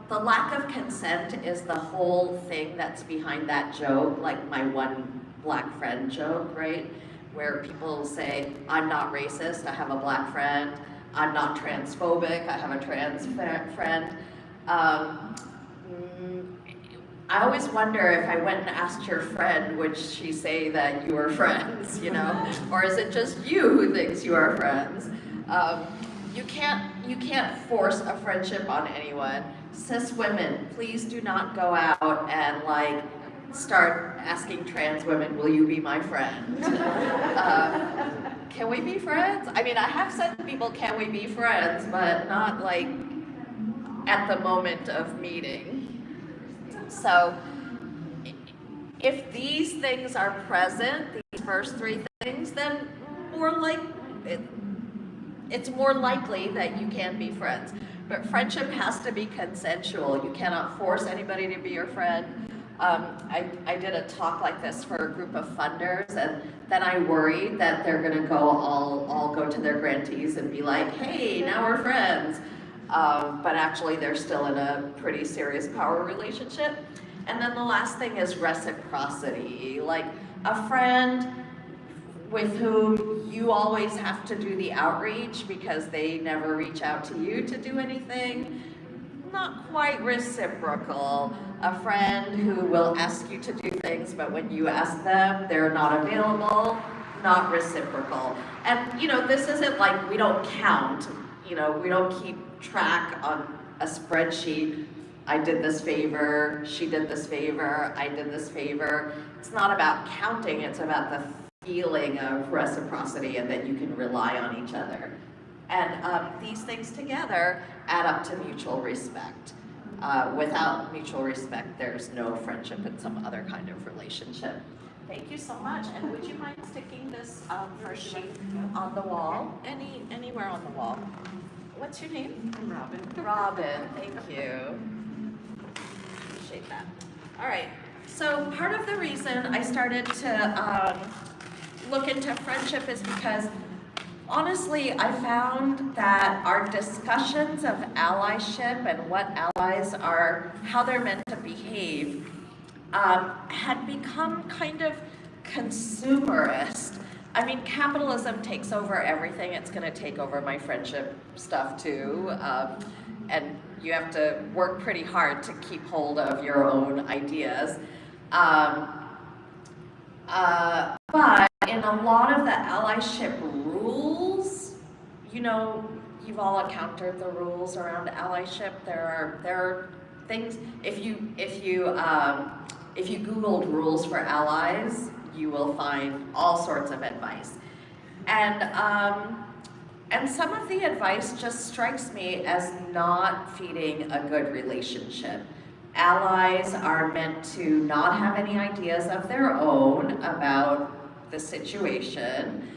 the lack of consent is the whole thing that's behind that joke, like my one black friend joke, right? Where people say, I'm not racist, I have a black friend. I'm not transphobic, I have a trans friend. I always wonder if I went and asked your friend, would she say that you are friends, Or is it just you who thinks you are friends? You can't force a friendship on anyone. Cis women, please do not go out and start asking trans women, will you be my friend? Can we be friends? I mean, I have said to people, can we be friends, but not at the moment of meeting. So if these things are present, these first 3 things, then it's more likely that you can be friends. But friendship has to be consensual. You cannot force anybody to be your friend. I did a talk like this for a group of funders, and then I worried that they're gonna all go to their grantees and be like, hey, now we're friends. But actually they're still in a pretty serious power relationship. And then the last thing is reciprocity. Like a friend with whom you always have to do the outreach because they never reach out to you to do anything, not quite reciprocal. A friend who will ask you to do things, but when you ask them, they're not available, not reciprocal. And this isn't like we don't count, we don't keep track on a spreadsheet. I did this favor, she did this favor, I did this favor. It's not about counting, it's about the feeling of reciprocity and that you can rely on each other. And these things together add up to mutual respect. Without mutual respect, there's no friendship and some other kind of relationship. Thank you so much. And would you mind sticking this first sheet on the wall? Anywhere on the wall. What's your name? I'm Robin. Robin, thank you. Appreciate that. All right. So part of the reason I started to look into friendship is because honestly, I found that our discussions of allyship and what allies are, how they're meant to behave, had become kind of consumerist. I mean, capitalism takes over everything. It's going to take over my friendship stuff too. And you have to work pretty hard to keep hold of your own ideas. But in a lot of the allyship rules, you know, you've all encountered the rules around allyship. There are things. If you Googled rules for allies, you will find all sorts of advice, and some of the advice just strikes me as not feeding a good relationship. Allies are meant to not have any ideas of their own about the situation.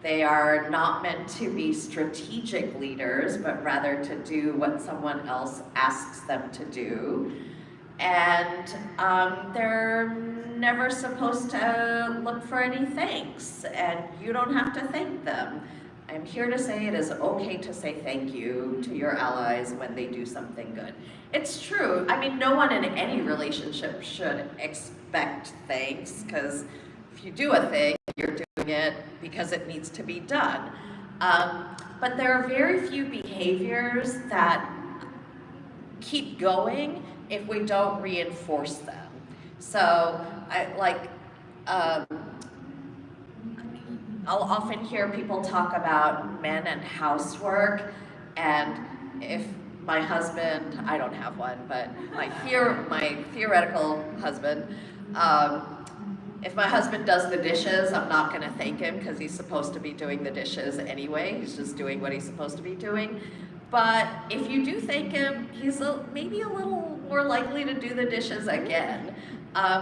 They are not meant to be strategic leaders, but rather to do what someone else asks them to do. And they're never supposed to look for any thanks, and you don't have to thank them. I'm here to say it is okay to say thank you to your allies when they do something good. It's true. I mean, no one in any relationship should expect thanks, because if you do a thing, you're doing it because it needs to be done. But there are very few behaviors that keep going if we don't reinforce them. So I'll often hear people talk about men and housework, and if my husband, I don't have one, but my theoretical husband, if my husband does the dishes, I'm not gonna thank him because he's supposed to be doing the dishes anyway. He's just doing what he's supposed to be doing. But if you do thank him, he's maybe a little more likely to do the dishes again.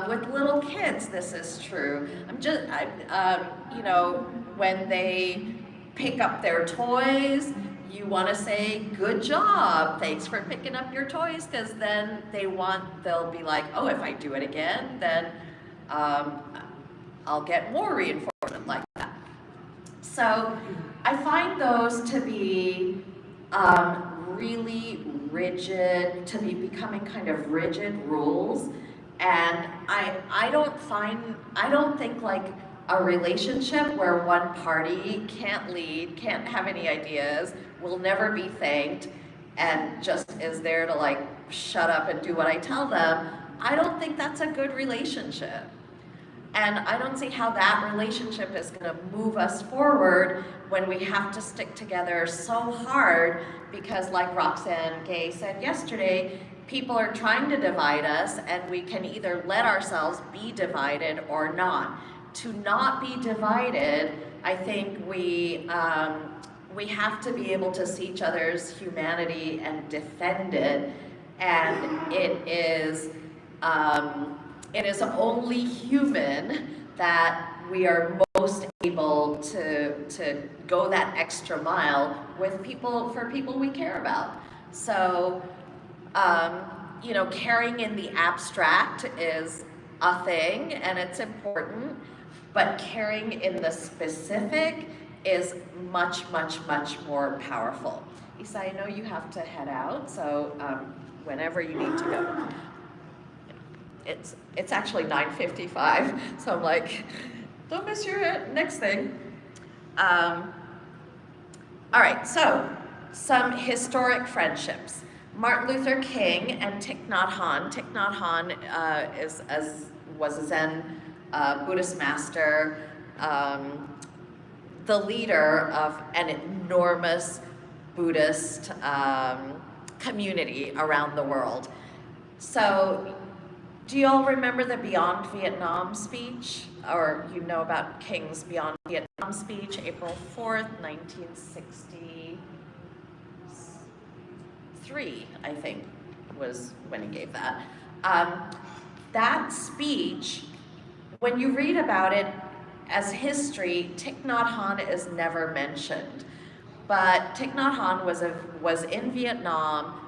With little kids, this is true. You know, when they pick up their toys, you want to say, good job, thanks for picking up your toys, because then they'll be like, oh, if I do it again, then I'll get more reinforcement like that. So I find those to be really rigid, to be becoming kind of rigid rules. And I don't think like a relationship where one party can't lead, can't have any ideas, will never be thanked, and just is there to like shut up and do what I tell them, I don't think that's a good relationship. And I don't see how that relationship is going to move us forward when we have to stick together so hard, because like Roxanne Gay said yesterday, people are trying to divide us, and we can either let ourselves be divided or not. To not be divided, I think we have to be able to see each other's humanity and defend it, and it is only human that we are most able to go that extra mile with people, for people we care about. So, you know, caring in the abstract is a thing, and it's important, but caring in the specific is much, much, much more powerful. Isa, I know you have to head out, so whenever you need to go. It's actually 9:55, so I'm like, don't miss your next thing. All right, so some historic friendships. Martin Luther King and Thich Nhat Hanh. Thich Nhat Hanh was a Zen Buddhist master, the leader of an enormous Buddhist community around the world. So Do you all remember the Beyond Vietnam speech? Or you know about King's Beyond Vietnam speech, April 4th, 1963, I think, was when he gave that. That speech, when you read about it as history, Thich Nhat Hanh is never mentioned. But Thich Nhat Hanh was in Vietnam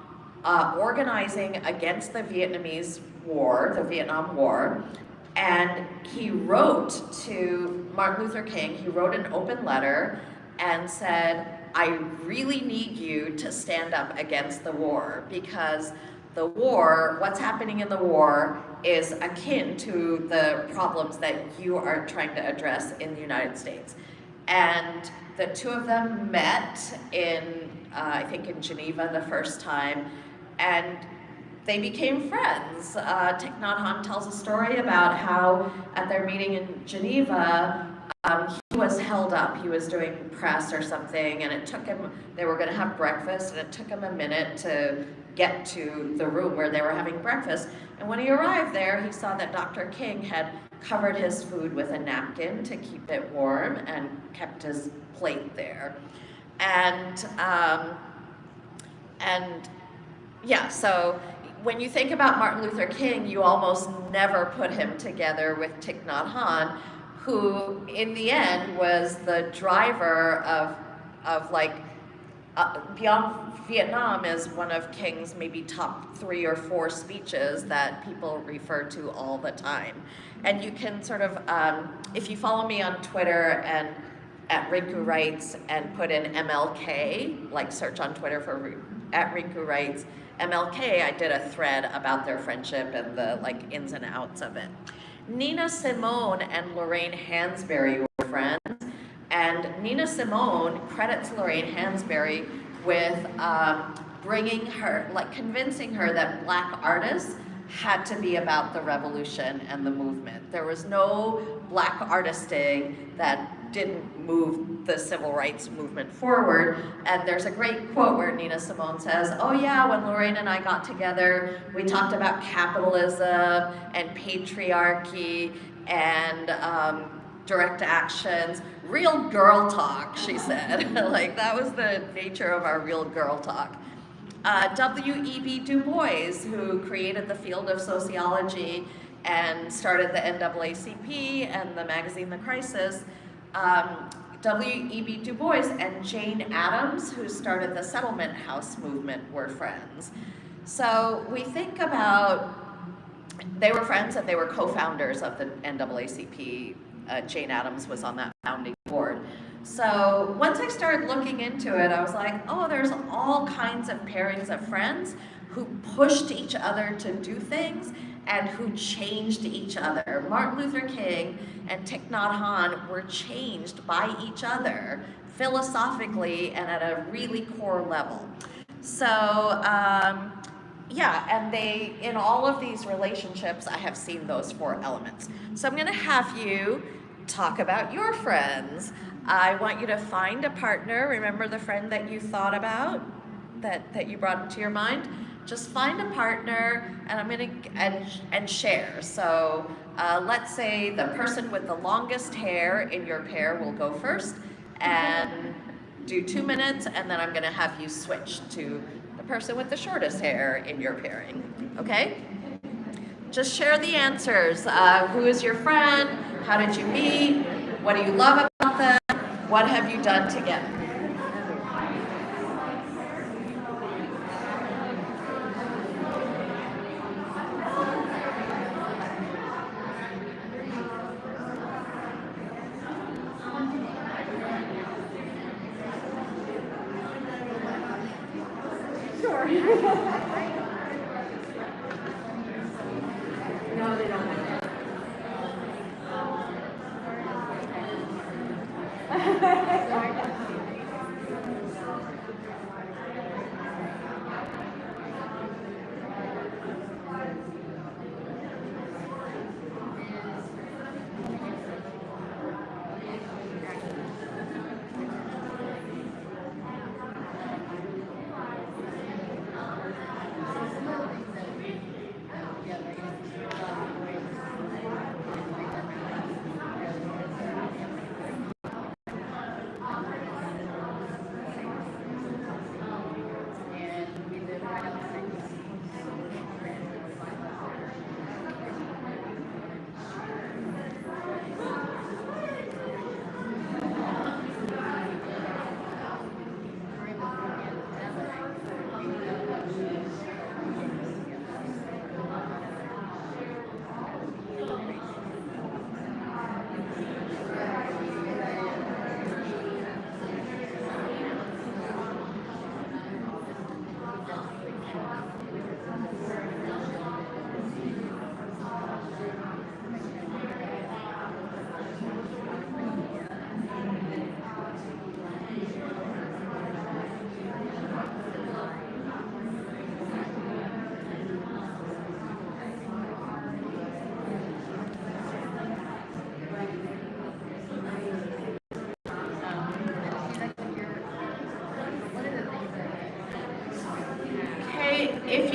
organizing against the Vietnamese War, the Vietnam War, and he wrote to Martin Luther King, he wrote an open letter and said, I really need you to stand up against the war because the war, what's happening in the war is akin to the problems that you are trying to address in the United States. And the two of them met in, I think in Geneva the first time, and they became friends. Thich Nhat Hanh tells a story about how at their meeting in Geneva, he was held up. He was doing press or something, and it took him, they were gonna have breakfast, and it took him a minute to get to the room where they were having breakfast. And when he arrived there, he saw that Dr. King had covered his food with a napkin to keep it warm and kept his plate there. And yeah, so when you think about Martin Luther King, you almost never put him together with Thich Nhat Hanh, who in the end was the driver of like, Beyond Vietnam is one of King's maybe top 3 or 4 speeches that people refer to all the time. And you can sort of, if you follow me on Twitter and at Rinku Writes and put in MLK, like search on Twitter for at Rinku Writes MLK, I did a thread about their friendship and the like ins and outs of it. Nina Simone and Lorraine Hansberry were friends, and Nina Simone credits Lorraine Hansberry with bringing her, like convincing her that black artists had to be about the revolution and the movement. There was no black artisting that didn't move the civil rights movement forward. And there's a great quote where Nina Simone says, oh yeah, when Lorraine and I got together, we talked about capitalism and patriarchy and direct actions, real girl talk, she said. Like that was the nature of our real girl talk. W.E.B. Du Bois, who created the field of sociology and started the NAACP and the magazine The Crisis, W.E.B. Du Bois and Jane Addams, who started the Settlement House movement, were friends. So we think about, they were friends and they were co-founders of the NAACP. Jane Addams was on that founding board. So once I started looking into it, I was like, oh, there's all kinds of pairings of friends who pushed each other to do things and who changed each other. Martin Luther King and Thich Nhat Hanh were changed by each other philosophically and at a really core level. So yeah, and they, in all of these relationships, I have seen those 4 elements. So I'm gonna have you talk about your friends. I want you to find a partner. Remember the friend that you thought about, that you brought into your mind? Just find a partner, and I'm gonna, and share. So let's say the person with the longest hair in your pair will go first, and do 2 minutes, and then I'm gonna have you switch to the person with the shortest hair in your pairing, okay? Just share the answers. Who is your friend? How did you meet? What do you love about them? What have you done together? Sure. No, they don't.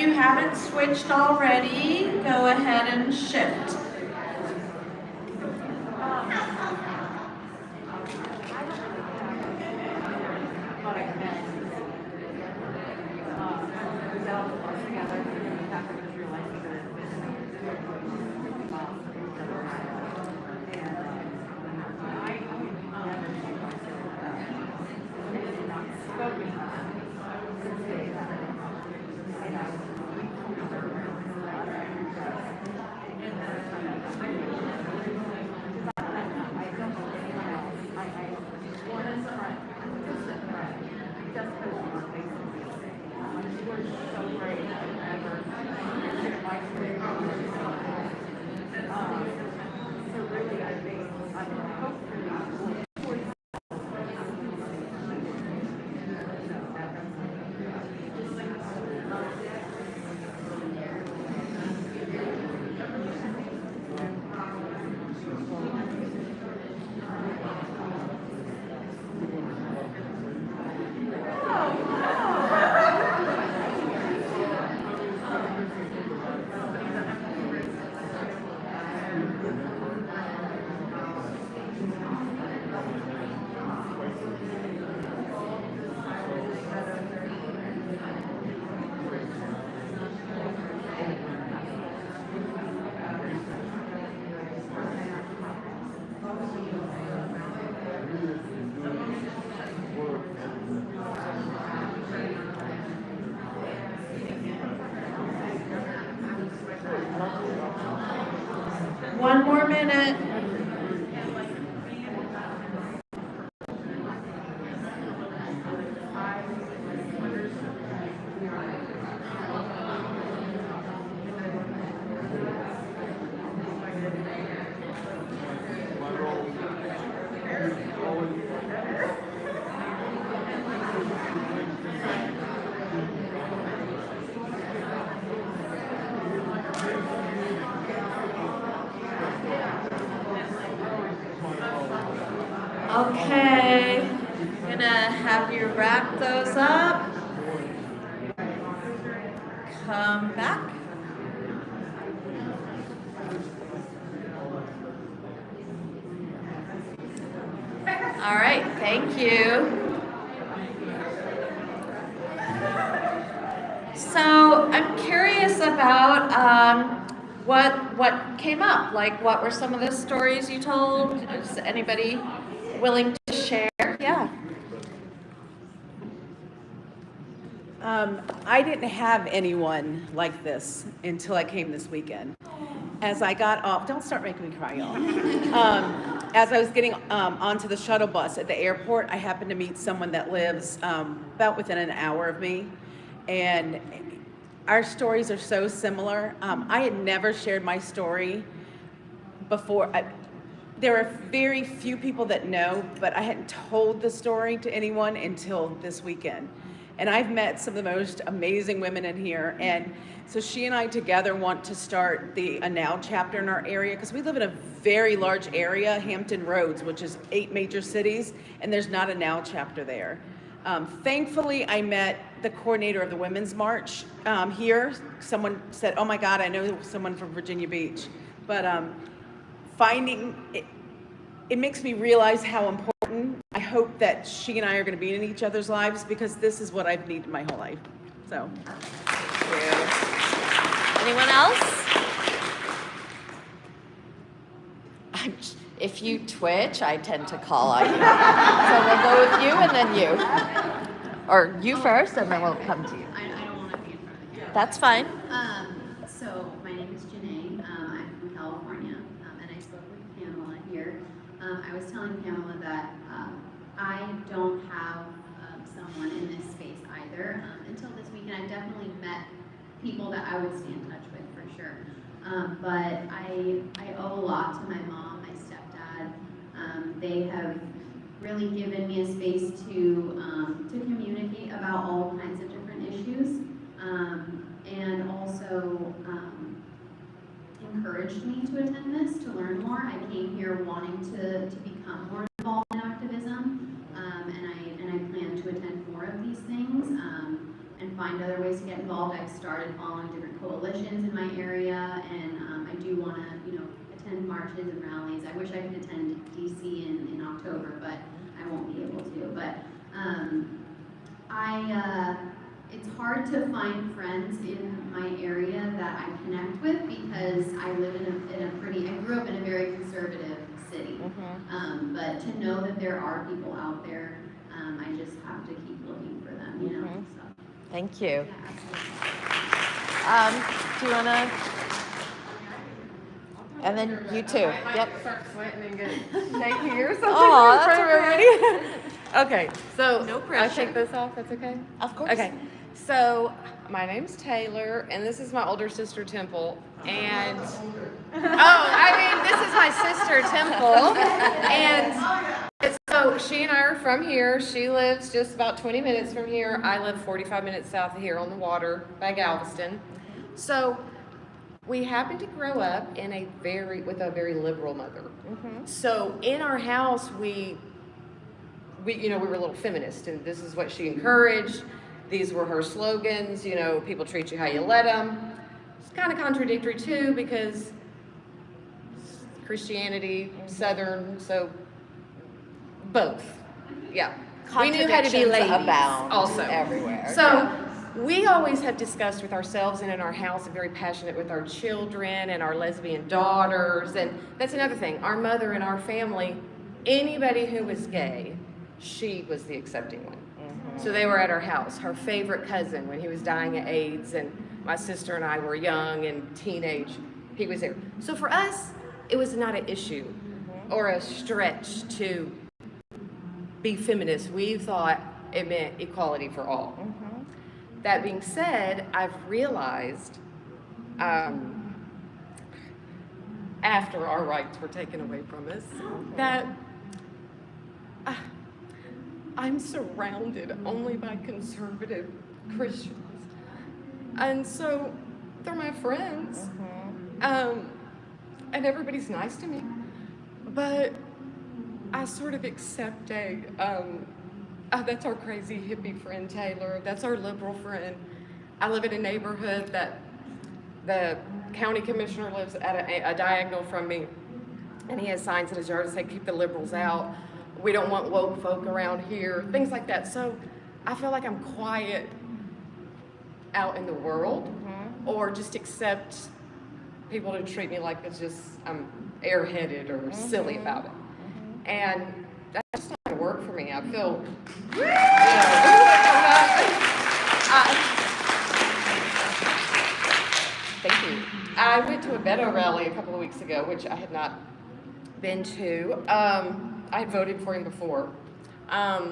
you haven't switched already, go ahead and shift. One more minute. Okay, I'm gonna have you wrap those up. Come back. All right, thank you. So I'm curious about what came up. Like, what were some of the stories you told? Is anybody willing to share? Yeah. I didn't have anyone like this until I came this weekend. As I got off, don't start making me cry, y'all. As I was getting onto the shuttle bus at the airport, I happened to meet someone that lives about within an hour of me. And our stories are so similar. I had never shared my story before. There are very few people that know, but I hadn't told the story to anyone until this weekend. And I've met some of the most amazing women in here. And so she and I together want to start a Now chapter in our area, because we live in a very large area, Hampton Roads, which is 8 major cities, and there's not a Now chapter there. Thankfully, I met the coordinator of the Women's March here. Someone said, oh my God, I know someone from Virginia Beach. But finding it makes me realize how important. I hope that she and I are going to be in each other's lives, because this is what I've needed my whole life. So, Thank you. Anyone else? If you twitch, I tend to call on you. So we'll go with you and then you. Or you first, and then we'll come to you. I don't want to be in front of you. That's fine. So my name is Janae. I'm from California, and I spoke with Pamela here. I was telling Pamela that I don't have someone in this space either. Until this weekend, I've definitely met people that I would stay in touch with for sure. But I owe a lot to my mom, my stepdad. They have really given me a space to communicate about all kinds of different issues, and also encouraged me to attend this, to learn more. I came here wanting to become more involved in activism, and I plan to attend more of these things and find find other ways to get involved. I've started following different coalitions in my area, and I do want to, attend marches and rallies. I wish I could attend DC in October, but I won't be able to. But it's hard to find friends in my area that I connect with because I live I grew up in a very conservative city. But to know that there are people out there, I just have to keep looking for them, So. Thank you. Yeah, absolutely. Do you want to? And then you too. Yep. Start sweating and get naked or something. Oh, in that's front of okay. everybody. Okay, so No I pressure. take this off. That's okay. Of course. Okay, so my name's Taylor, and this is my older sister Temple. And this is my sister Temple, and so she and I are from here. She lives just about 20 minutes from here. I live 45 minutes south of here on the water by Galveston. So we happened to grow up with a very liberal mother. So in our house, we were a little feminist, and this is what she encouraged. These were her slogans. People treat you how you let them. It's kind of contradictory too because Christianity, Southern, so both. Yeah. We knew how to be ladies abound also everywhere. So we always have discussed with ourselves and in our house and very passionate with our children and our lesbian daughters. And that's another thing. Our mother and our family, anybody who was gay, she was the accepting one. So they were at our house. Her favorite cousin, when he was dying of AIDS, and my sister and I were young and teenage, he was there. So for us, it was not an issue or a stretch to be feminist. We thought it meant equality for all. That being said, I've realized after our rights were taken away from us that I'm surrounded only by conservative Christians. And so they're my friends. And everybody's nice to me. But I sort of accept that's our crazy hippie friend Taylor. That's our liberal friend. I live in a neighborhood that the county commissioner lives at a diagonal from me. And he has signs in his yard that say, keep the liberals out. We don't want woke folk around here, things like that. So I feel like I'm quiet out in the world, or just accept people to treat me like I'm airheaded or silly about it. And that's just not gonna work for me. I feel, thank you. I went to a Beto rally a couple of weeks ago, which I had not been to. I had voted for him before. My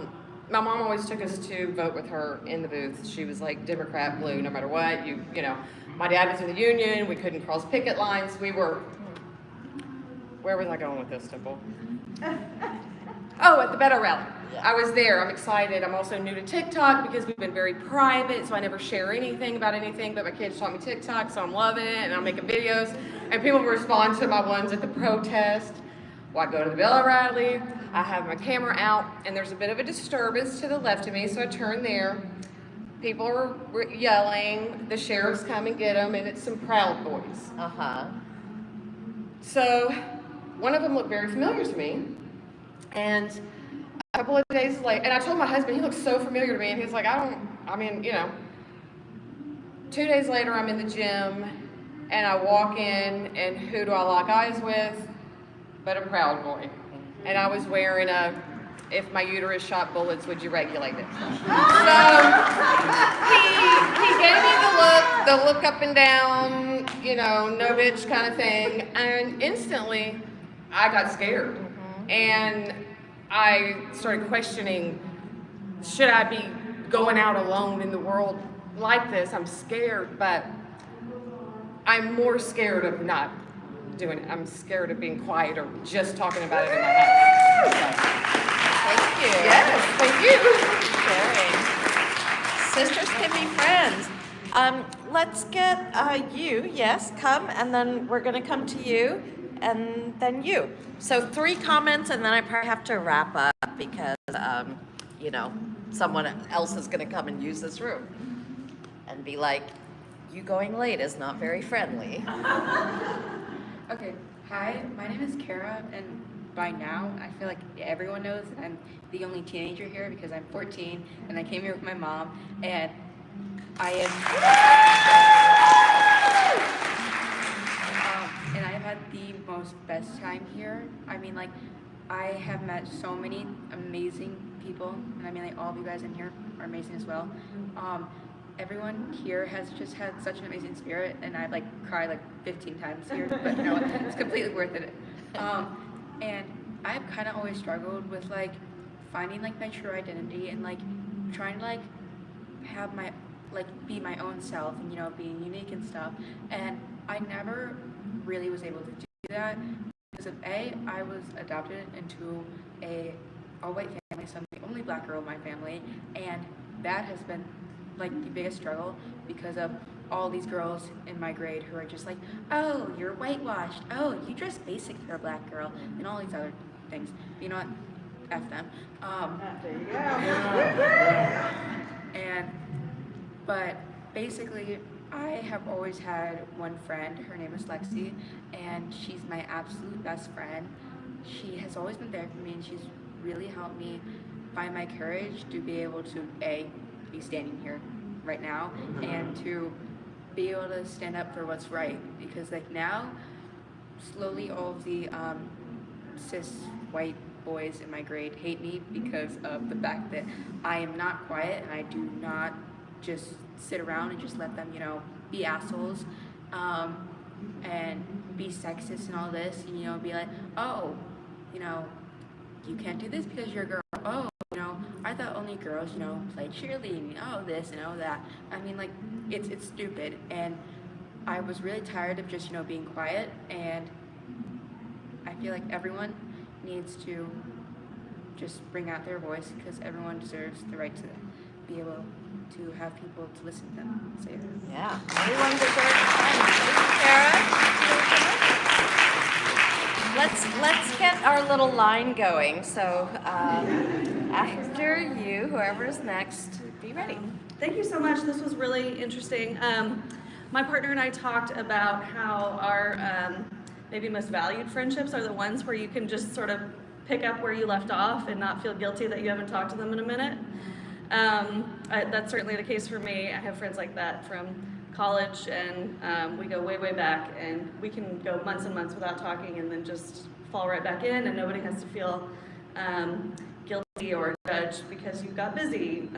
mom always took us to vote with her in the booth. She was like Democrat blue, no matter what. My dad was in the union. We couldn't cross picket lines. Where was I going with this, Temple? Oh, at the Beto rally. I was there. I'm excited. I'm also new to TikTok because we've been very private, so I never share anything about anything, but my kids taught me TikTok, so I'm loving it, and I'm making videos, and people respond to my ones at the protest. Well, I go to the Bella rally, I have my camera out, and there's a bit of a disturbance to the left of me, so I turn there. People are yelling, the sheriff's come and get them, and it's some Proud Boys. So one of them looked very familiar to me, and a couple of days later, and I told my husband, he looks so familiar to me, and he's like, 2 days later, I'm in the gym, and I walk in, and who do I lock eyes with? But a Proud Boy. And I was wearing if my uterus shot bullets, would you regulate it? So he gave me the look up and down, no bitch kind of thing. And instantly I got scared. And I started questioning, should I be going out alone in the world like this? I'm scared, but I'm more scared of not doing it. I'm scared of being quiet or just talking about it in my house. Thank you. Yes, thank you. Sharing. Sisters can be friends. Let's get you, yes, come, and then we're gonna come to you, and then you. So 3 comments, and then I probably have to wrap up because, someone else is gonna come and use this room. and be like, you going late is not very friendly. Okay, hi, my name is Kara, and by now I feel like everyone knows that I'm the only teenager here because I'm 14 and I came here with my mom, and I am and I have had the most best time here. I mean, like, I have met so many amazing people, and I mean, like, all of you guys in here are amazing as well. Everyone here has just had such an amazing spirit, and I've like cried like 15 times here, but you know what? It's completely worth it. And I've kind of always struggled with like finding like my true identity and like trying to like have my like be my own self and, you know, being unique and stuff. And I never really was able to do that because of I was adopted into a all-white family, so I'm the only black girl in my family, and that has been like the biggest struggle because of all these girls in my grade who are just like, oh, you're whitewashed, oh, you dress basic for a black girl, and all these other things. You know what? F them. There you go. But basically, I have always had one friend. Her name is Lexi, and she's my absolute best friend. She has always been there for me, and she's really helped me find my courage to be able to be standing here right now and to be able to stand up for what's right, because like now slowly all of the cis white boys in my grade hate me because of the fact that I am not quiet and I do not just sit around and just let them, you know, be assholes and be sexist and all this, and, you know, be like, oh, you know, you can't do this because you're a girl. Oh, you know, I thought only girls, you know, played cheerleading. Oh, this and oh that. I mean, like, it's stupid. And I was really tired of just, you know, being quiet. And I feel like everyone needs to just bring out their voice because everyone deserves the right to be able to have people to listen to them. So Yeah, everyone deserves time. Thank you, Kara. Let's get our little line going. So after you, whoever's next, be ready. Thank you so much. This was really interesting. My partner and I talked about how our maybe most valued friendships are the ones where you can just sort of pick up where you left off and not feel guilty that you haven't talked to them in a minute. That's certainly the case for me. I have friends like that from college, and we go way, way back, and we can go months and months without talking and then just fall right back in, and nobody has to feel guilty or judged because you got busy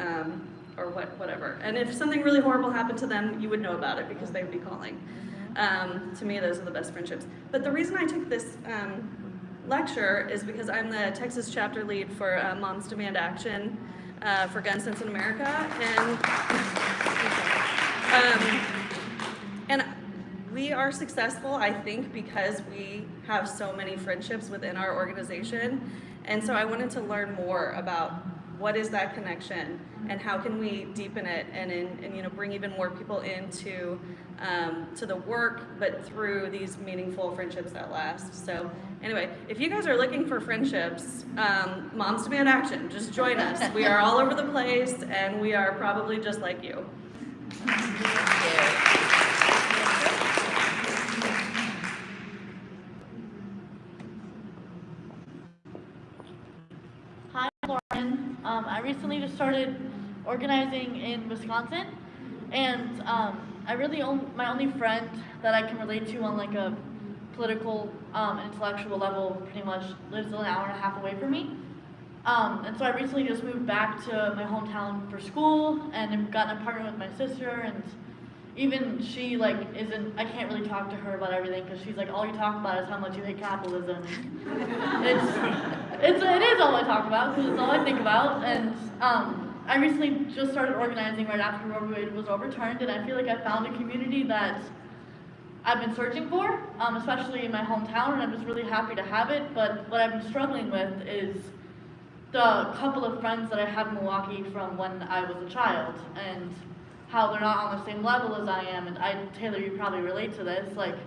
or whatever. And if something really horrible happened to them, you would know about it because they would be calling. To me, those are the best friendships. But the reason I took this lecture is because I'm the Texas chapter lead for Moms Demand Action for Gun Sense in America, and we are successful, I think, because we have so many friendships within our organization. And so I wanted to learn more about what is that connection and how can we deepen it and you know, bring even more people into to the work, but through these meaningful friendships that last. So anyway, if you guys are looking for friendships, Moms Demand Action, just join us. We are all over the place, and we are probably just like you. Hi, Lauren. I recently just started organizing in Wisconsin, and my only friend that I can relate to on like a political, intellectual level pretty much lives an hour and a half away from me. And so I recently just moved back to my hometown for school and have gotten a partner with my sister, and even she like I can't really talk to her about everything because she's like, all you talk about is how much you hate capitalism. It is all I talk about because it's all I think about. And I recently just started organizing right after Roe v. Wade was overturned, and I feel like I found a community that I've been searching for, especially in my hometown, and I'm just really happy to have it. But what I've been struggling with is the couple of friends that I have in Milwaukee from when I was a child, and how they're not on the same level as I am. And Taylor, you probably relate to this, like,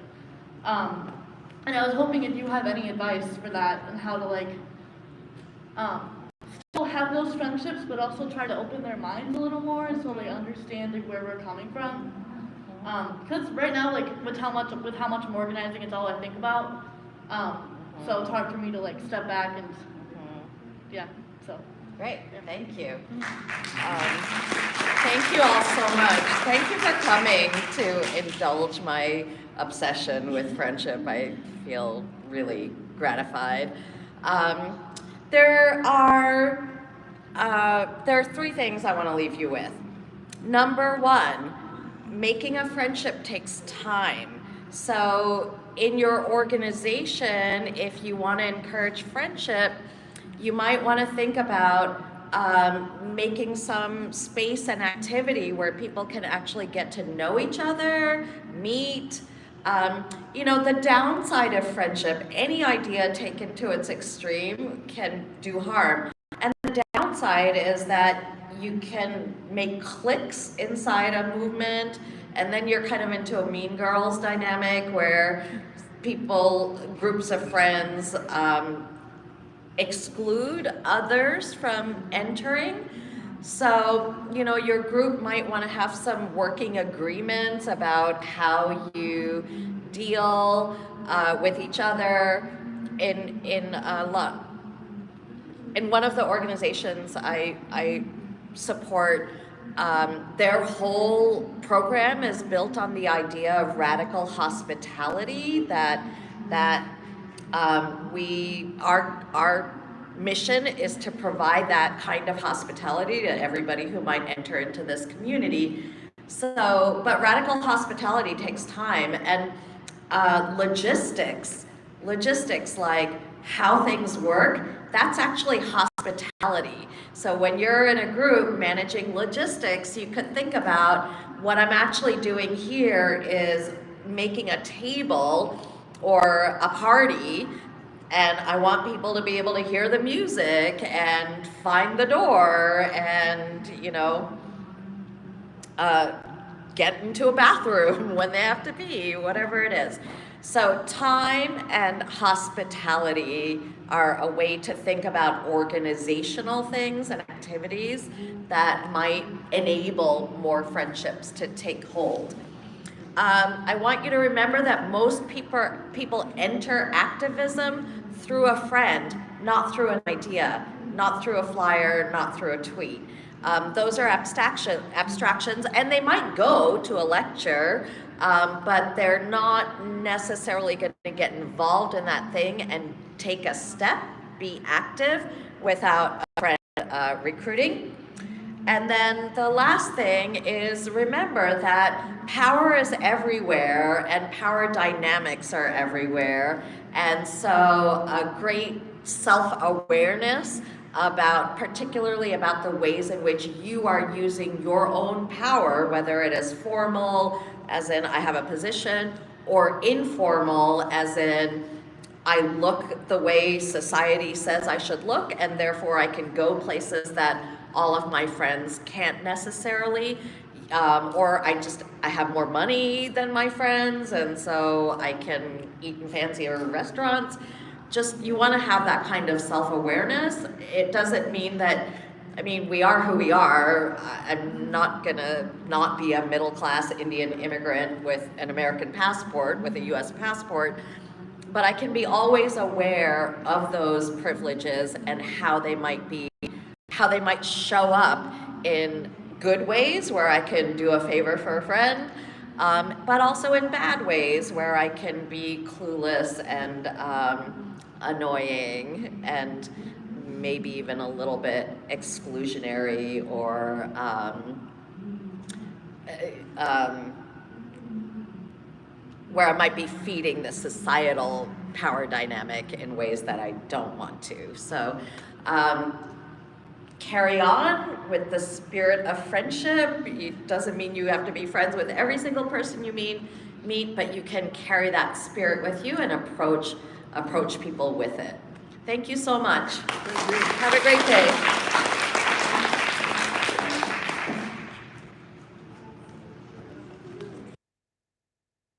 and I was hoping if you have any advice for that and how to like, still have those friendships, but also try to open their minds a little more so they understand like where we're coming from. Because right now, like with how much I'm organizing, it's all I think about. So it's hard for me to like step back and yeah. So Great, thank you. Thank you all so much. Thank you for coming to indulge my obsession with friendship. I feel really gratified. There are 3 things I want to leave you with. Number 1, making a friendship takes time. So in your organization, if you want to encourage friendship, you might want to think about making some space and activity where people can actually get to know each other, meet. You know, the downside of friendship, any idea taken to its extreme can do harm. And the downside is that you can make cliques inside a movement, and then you're kind of into a Mean Girls dynamic where groups of friends, exclude others from entering. So, you know, your group might want to have some working agreements about how you deal with each other. In one of the organizations I support, their whole program is built on the idea of radical hospitality, that our mission is to provide that kind of hospitality to everybody who might enter into this community. So, but radical hospitality takes time, and logistics like how things work, that's actually hospitality. So when you're in a group managing logistics, you could think about what I'm actually doing here is making a table or a party, and I want people to be able to hear the music and find the door and, you know, get into a bathroom when they have to pee, whatever it is. So time and hospitality are a way to think about organizational things and activities that might enable more friendships to take hold. I want you to remember that most people enter activism through a friend, not through an idea, not through a flyer, not through a tweet. Those are abstractions, and they might go to a lecture, but they're not necessarily going to get involved in that thing and take a step, be active without a friend recruiting. And then the last thing is, remember that power is everywhere and power dynamics are everywhere. And so a great self-awareness particularly about the ways in which you are using your own power, whether it is formal, as in I have a position, or informal, as in I look the way society says I should look, and therefore I can go places that all of my friends can't necessarily, or I have more money than my friends, and so I can eat in fancier restaurants. Just, you want to have that kind of self-awareness. It doesn't mean that, I mean, we are who we are. I'm not gonna not be a middle-class Indian immigrant with an American passport, with a US passport, but I can be always aware of those privileges and how they might show up in good ways where I can do a favor for a friend, but also in bad ways where I can be clueless and annoying and maybe even a little bit exclusionary or where I might be feeding the societal power dynamic in ways that I don't want to. So carry on with the spirit of friendship. It doesn't mean you have to be friends with every single person you meet, but you can carry that spirit with you and approach people with it. Thank you so much. Have a great day.